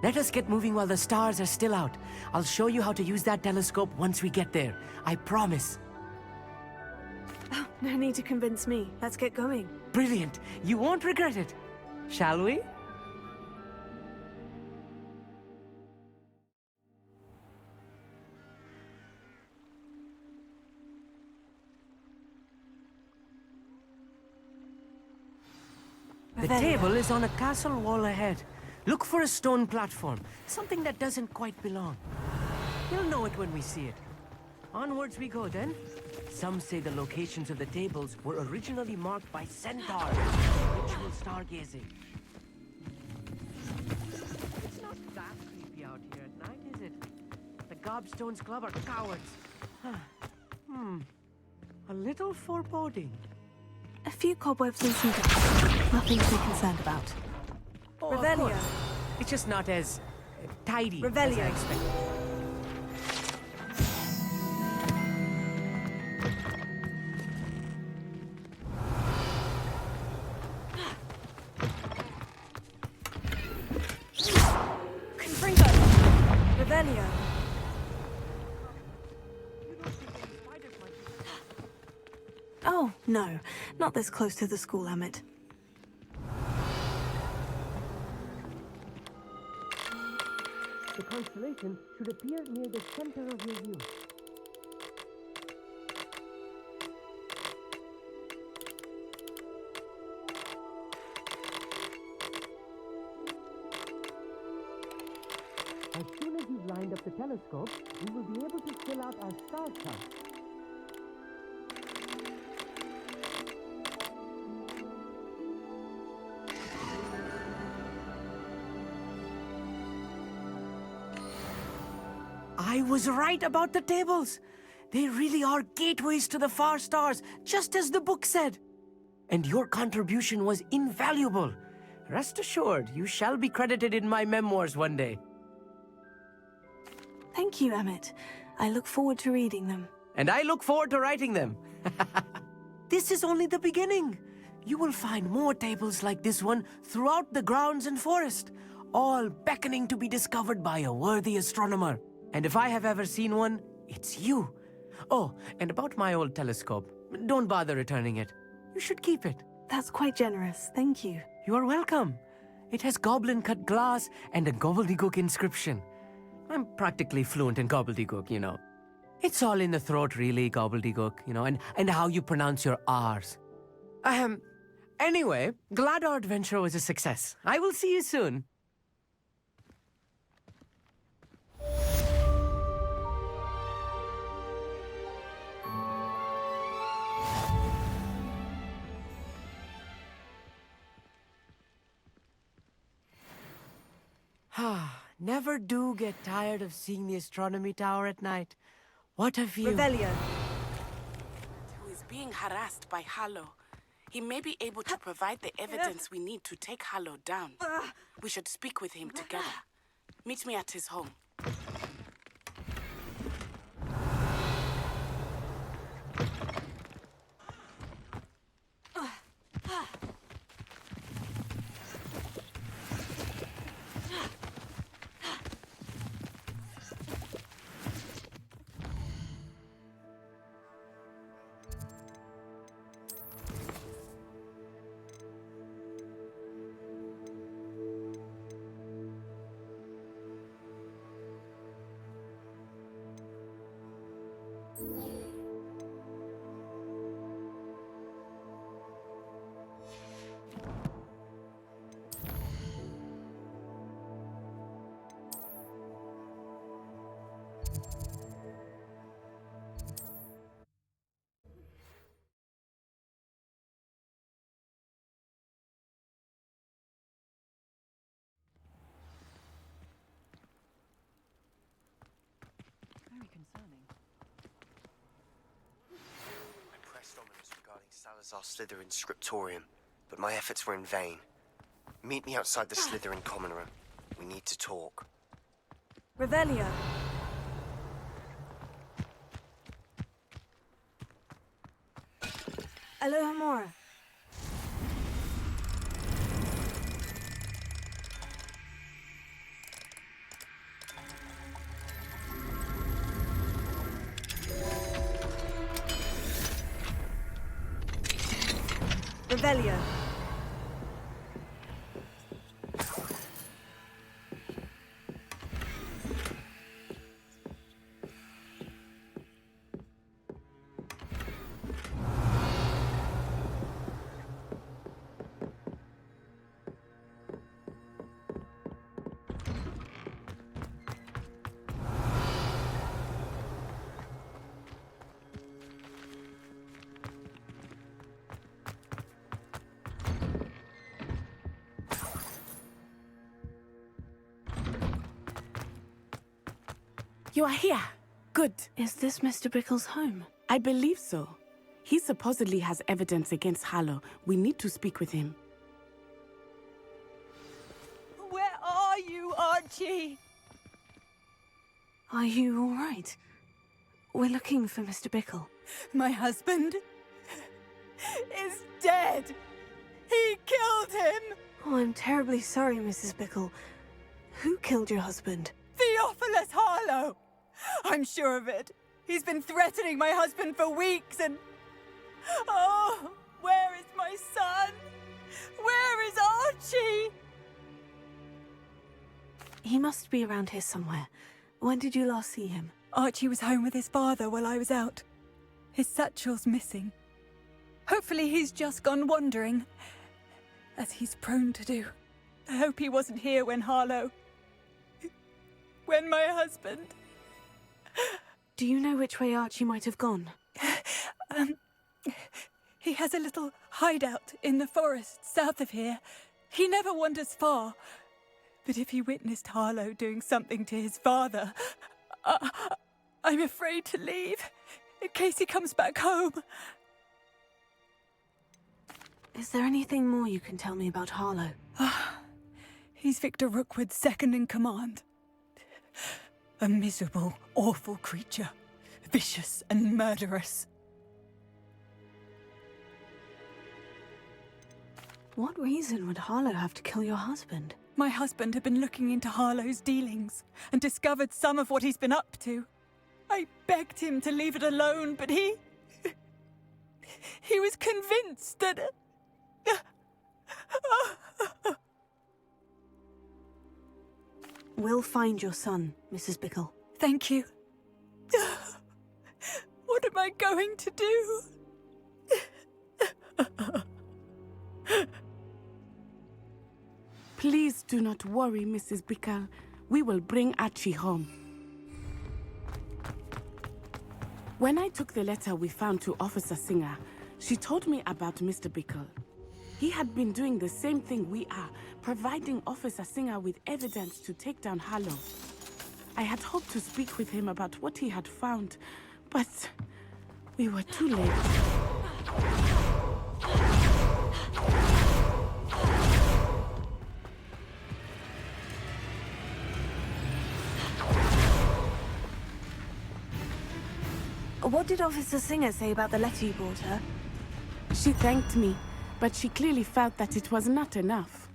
Let us get moving while the stars are still out. I'll show you how to use that telescope once we get there. I promise. Oh, no need to convince me. Let's get going. Brilliant. You won't regret it. Shall we? The table is on a castle wall ahead. Look for a stone platform, something that doesn't quite belong. You'll know it when we see it. Onwards we go then. Some say the locations of the tables were originally marked by centaurs for ritual stargazing. It's not that creepy out here at night, is it? The Gobstones Club are cowards. A little foreboding. A few cobwebs and some dust. Nothing to be concerned about. Oh, Revelio. It's just not as tidy Revelio. as I expected. Confringo. Revelio. Oh, no. Not this close to the school, Emmett. The constellation should appear near the center of your view. As soon as you've lined up the telescope, we will be able to fill out our star chart. I was right about the tables. They really are gateways to the far stars, just as the book said. And your contribution was invaluable. Rest assured, you shall be credited in my memoirs one day. Thank you, Emmett. I look forward to reading them. And I look forward to writing them. This is only the beginning. You will find more tables like this one throughout the grounds and forest, all beckoning to be discovered by a worthy astronomer. And if I have ever seen one, it's you. Oh, and about my old telescope, don't bother returning it. You should keep it. That's quite generous. Thank you. You are welcome. It has goblin-cut glass and a gobbledygook inscription. I'm practically fluent in gobbledygook, you know. It's all in the throat, really, gobbledygook, you know, and how you pronounce your R's. Anyway, glad our adventure was a success. I will see you soon. Never do get tired of seeing the astronomy tower at night. What a view. Revelio. Who is being harassed by Harlow. He may be able to provide the evidence we need to take Harlow down. We should speak with him together. Meet me at his home. Very concerning. I pressed Ominous regarding Salazar Slytherin scriptorium, but my efforts were in vain. Meet me outside the Slytherin common room. We need to talk. Revelio. Alohomora. Revelio. You are here. Good. Is this Mr. Bickle's home? I believe so. He supposedly has evidence against Harlow. We need to speak with him. Where are you, Archie? Are you all right? We're looking for Mr. Bickle. My husband is dead. He killed him. Oh, I'm terribly sorry, Mrs. Bickle. Who killed your husband? Theophilus Harlow. I'm sure of it. He's been threatening my husband for weeks and... Oh, where is my son? Where is Archie? He must be around here somewhere. When did you last see him? Archie was home with his father while I was out. His satchel's missing. Hopefully he's just gone wandering, as he's prone to do. I hope he wasn't here when Harlow... when my husband... Do you know which way Archie might have gone? He has a little hideout in the forest south of here. He never wanders far. But if he witnessed Harlow doing something to his father, I'm afraid to leave, in case he comes back home. Is there anything more you can tell me about Harlow? He's Victor Rookwood's second in command. A miserable, awful creature. Vicious and murderous. What reason would Harlow have to kill your husband? My husband had been looking into Harlow's dealings and discovered some of what he's been up to. I begged him to leave it alone, but he was convinced that... We'll find your son, Mrs. Bickle. Thank you. What am I going to do? Please do not worry, Mrs. Bickle. We will bring Archie home. When I took the letter we found to Officer Singer, she told me about Mr. Bickle. He had been doing the same thing we are, providing Officer Singer with evidence to take down Harlow. I had hoped to speak with him about what he had found, but we were too late. What did Officer Singer say about the letter you brought her? She thanked me, but she clearly felt that it was not enough.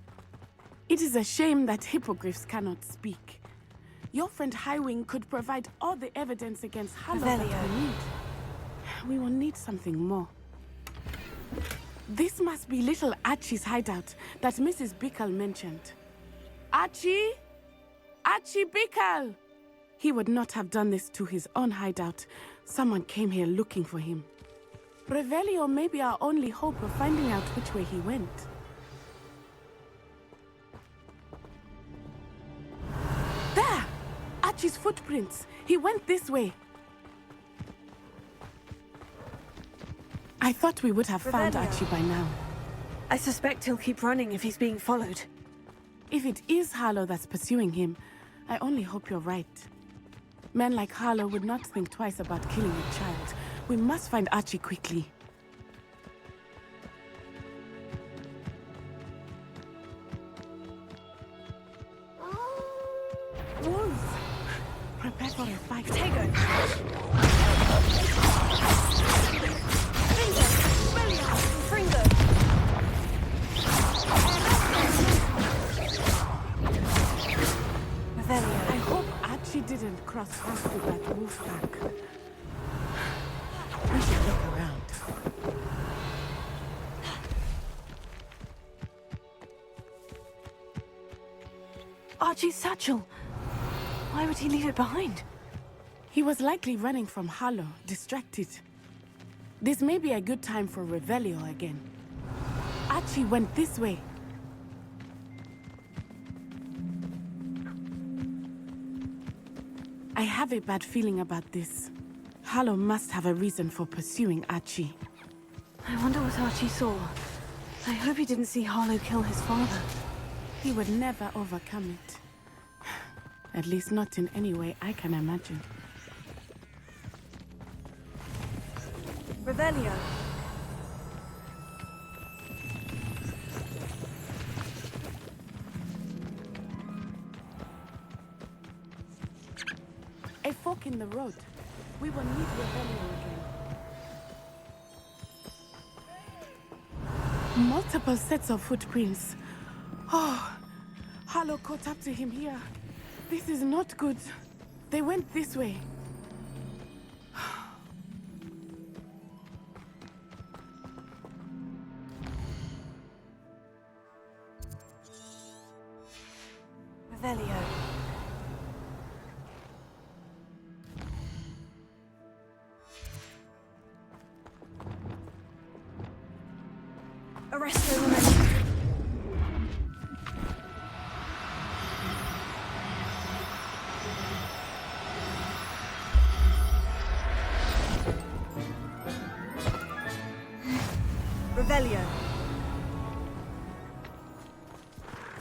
It is a shame that hippogriffs cannot speak. Your friend Highwing could provide all the evidence against Harlow that we need. We will need something more. This must be little Archie's hideout that Mrs. Bickle mentioned. Archie? Archie Bickle! He would not have done this to his own hideout. Someone came here looking for him. Revelio may be our only hope of finding out which way he went. There! Archie's footprints. He went this way. I thought we would have found Archie by now. I suspect he'll keep running if he's being followed. If it is Harlow that's pursuing him, I only hope you're right. Men like Harlow would not think twice about killing a child. We must find Archie quickly. Wolves! Prepare for a fight. Tego! I hope Archie didn't cross paths with that wolf pack. We should look around. Archie's satchel. Why would he leave it behind? He was likely running from Harlow, distracted. This may be a good time for Revelio again. Archie went this way. I have a bad feeling about this. Harlow must have a reason for pursuing Archie. I wonder what Archie saw. I hope he didn't see Harlow kill his father. He would never overcome it. At least not in any way I can imagine. Revelio. A fork in the road. We will meet Revelio again. Multiple sets of footprints. Oh, Harlow caught up to him here. This is not good. They went this way. Revelio. Arresto momentum. Revelio.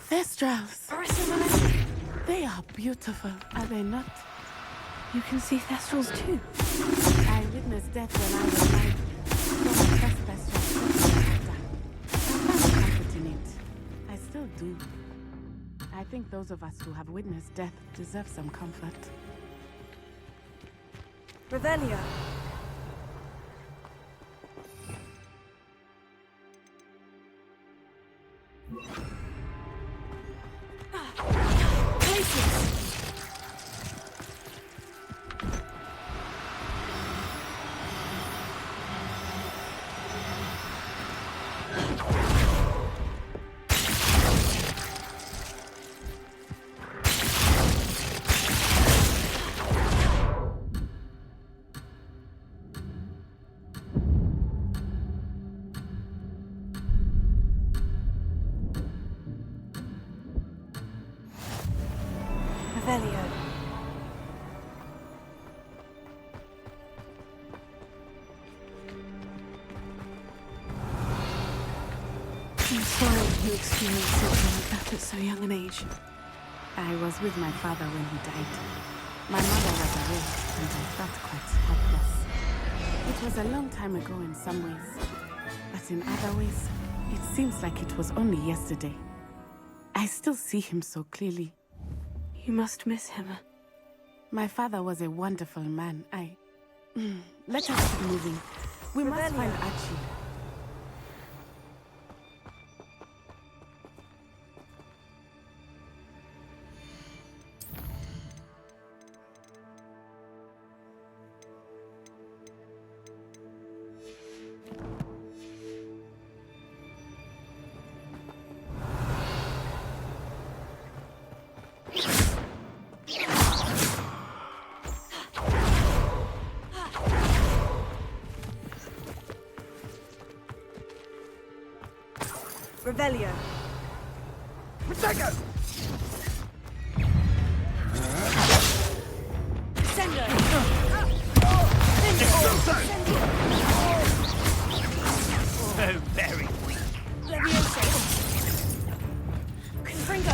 Thestrals. Arresto momentum. They are beautiful, are they not? You can see Thestrals too. I witnessed death when I was 9. So my first Thestral. I found comfort in it. I still do. I think those of us who have witnessed death deserve some comfort. Revelio. Revelio. I'm sorry you experienced something like that at so young an age. I was with my father when he died. My mother was away, and I felt quite helpless. It was a long time ago in some ways, but in other ways, it seems like it was only yesterday. I still see him so clearly. You must miss him. My father was a wonderful man. Let us keep moving. We must find Archie. Revelio. Protego! Sender. So very weak. Levioso. Confringo.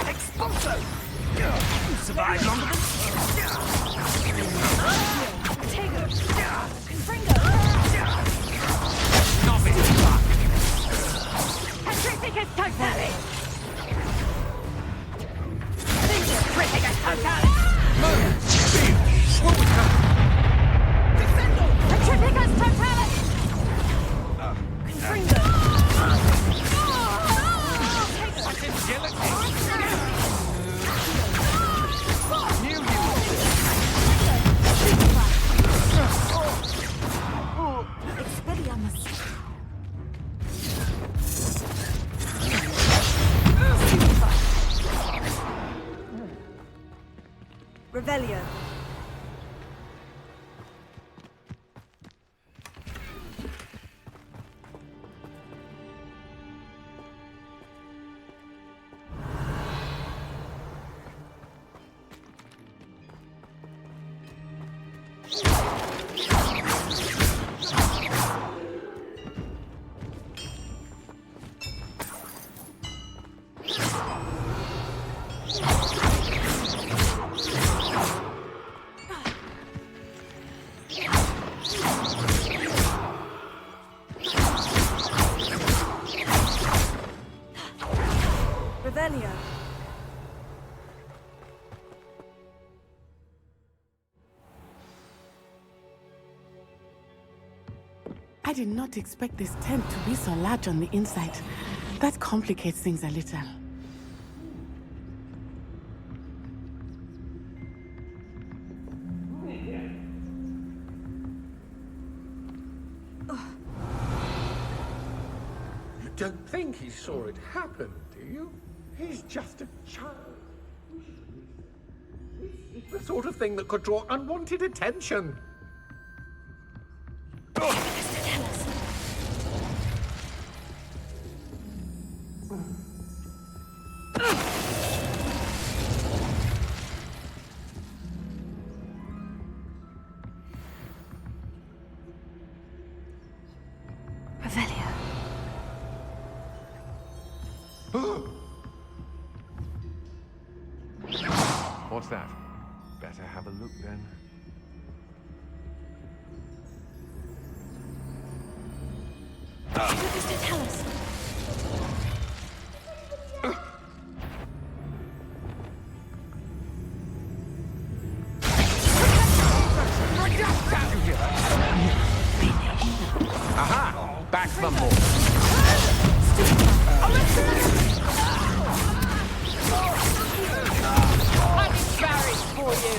Expulso! You survived longer than... Tego. Confringo. Not in luck. Petrificus totalis! Petrificus totalis! Petrificus totalis! Confringo. What agility! Knew you Expelliarmus. Revelio. Revelio. I did not expect this tent to be so large on the inside. That complicates things a little. You don't think he saw it happen, do you? He's just a child. The sort of thing that could draw unwanted attention. Revelio. What's that? Better have a look then. What is to tell us? Aha! Back from more. I'm embarrassed for you!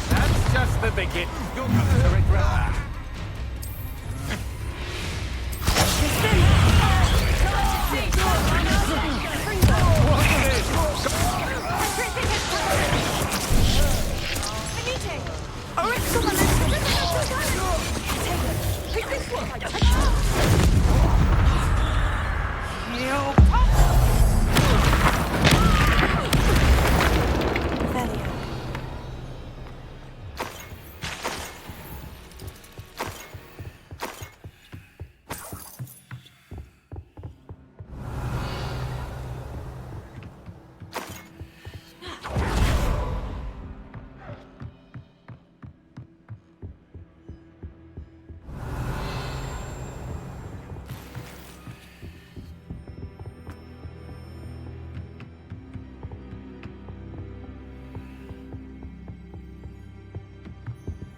That's just the beginning. You're going to regret that.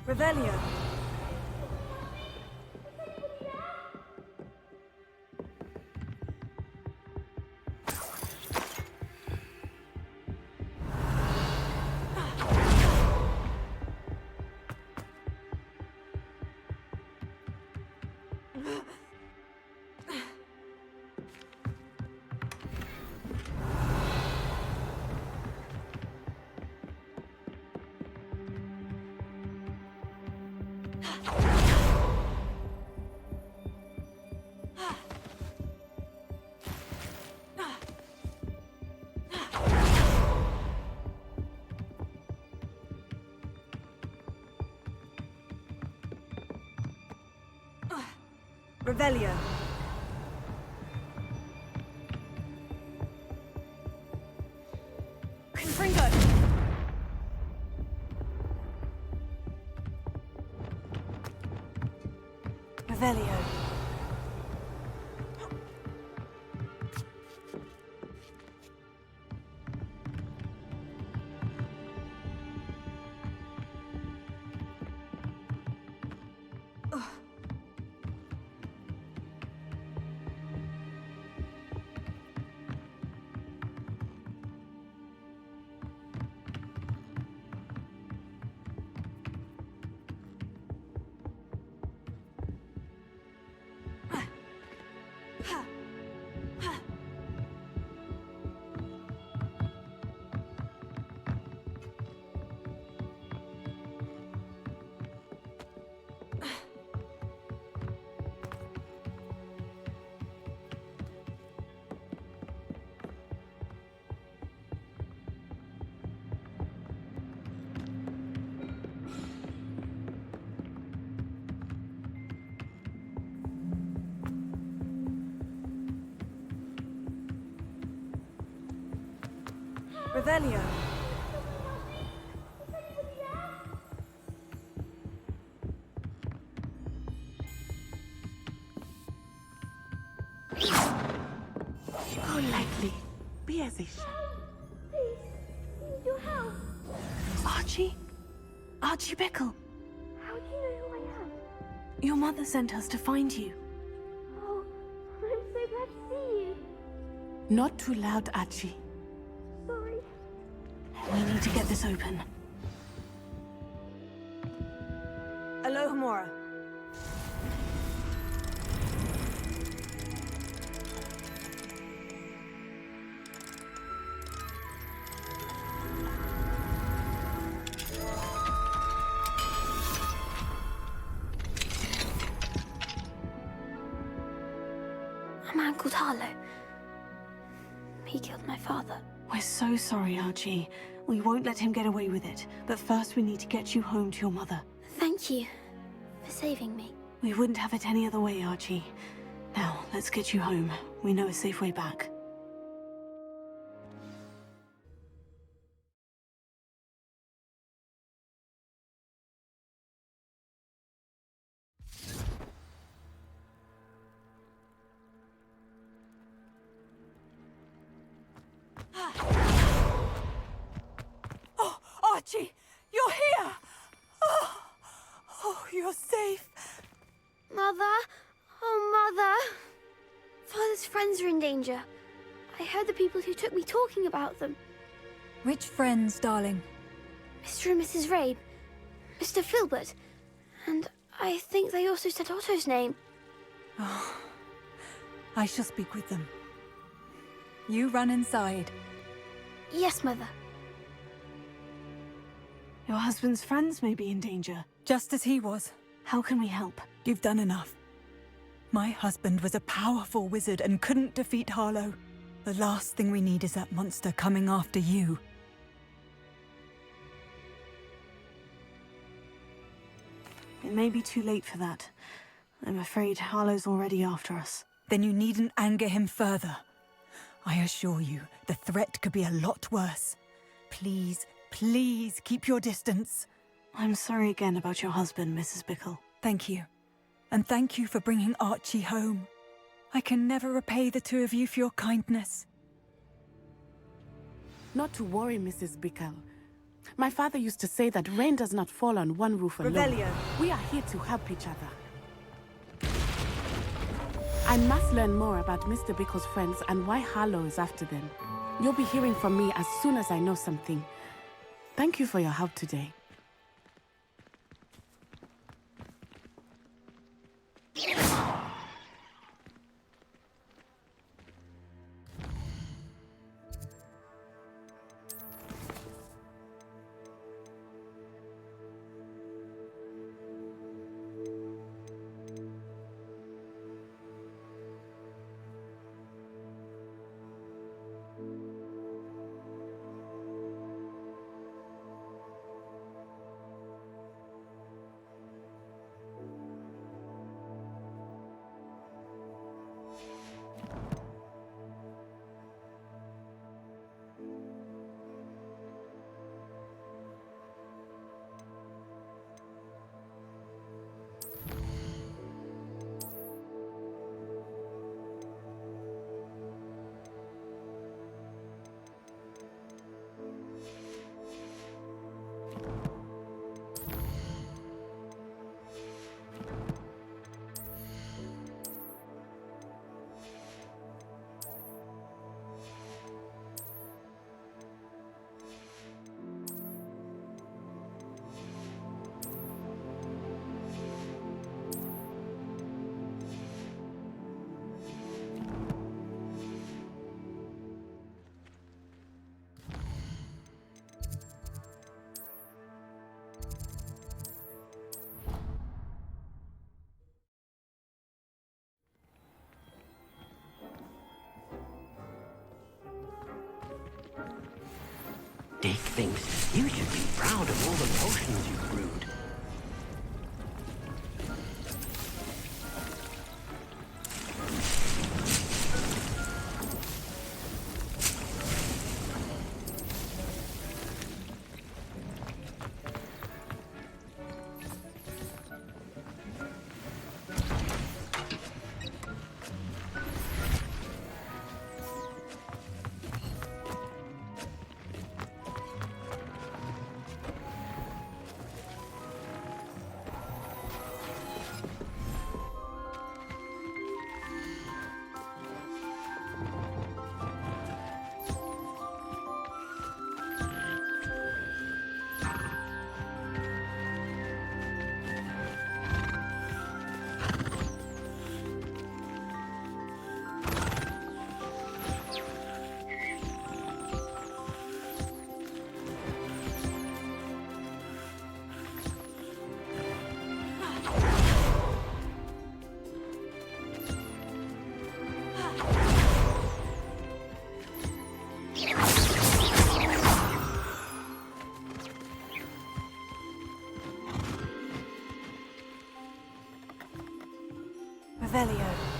Revelio. Revelio. Confringo. Revelio. Revelio. Oh, likely. Be as it. Your help. Archie? Archie Bickle. How do you know who I am? Your mother sent us to find you. Oh, I'm so glad to see you. Not too loud, Archie. Sorry. We need to get this open. Alohomora. A man called Harlow. He killed my father. We're so sorry, Archie. We won't let him get away with it. But first we need to get you home to your mother. Thank you for saving me. We wouldn't have it any other way, Archie. Now, let's get you home. We know a safe way back. Oh, Archie! You're here! Oh, you're safe. Mother? Oh, Mother! Father's friends are in danger. I heard the people who took me talking about them. Which friends, darling? Mr. and Mrs. Rabe, Mr. Filbert, and I think they also said Otto's name. Oh, I shall speak with them. You run inside. Yes, Mother. Your husband's friends may be in danger. Just as he was. How can we help? You've done enough. My husband was a powerful wizard and couldn't defeat Harlow. The last thing we need is that monster coming after you. It may be too late for that. I'm afraid Harlow's already after us. Then you needn't anger him further. I assure you, the threat could be a lot worse. Please, please keep your distance. I'm sorry again about your husband, Mrs. Bickle. Thank you. And thank you for bringing Archie home. I can never repay the two of you for your kindness. Not to worry, Mrs. Bickle. My father used to say that rain does not fall on one roof alone. Revelio. We are here to help each other. I must learn more about Mr. Bickle's friends and why Harlow is after them. You'll be hearing from me as soon as I know something. Thank you for your help today. Dick thinks you should be proud of all the potions you've brewed. Revelio.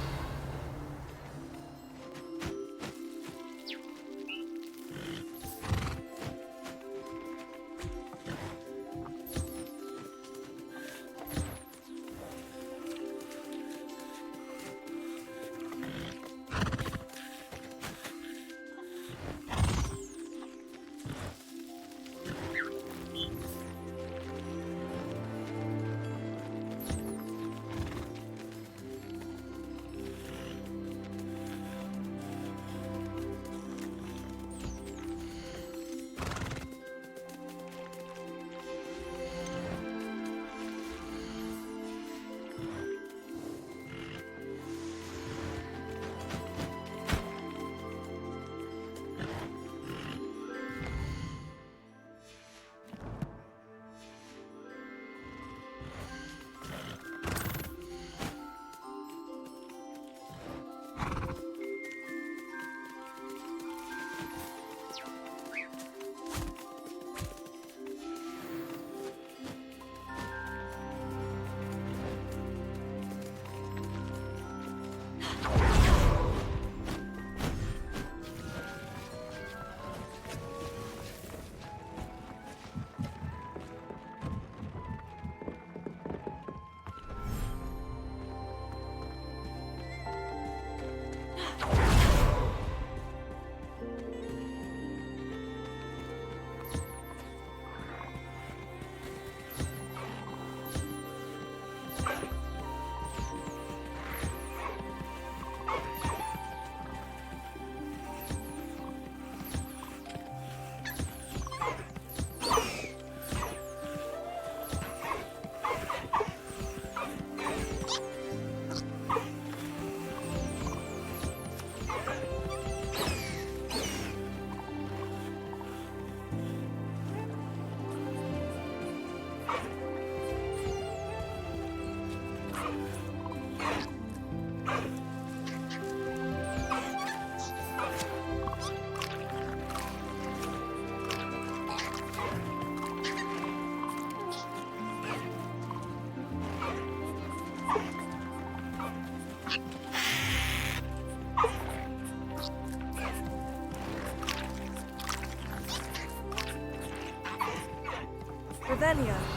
Revelio.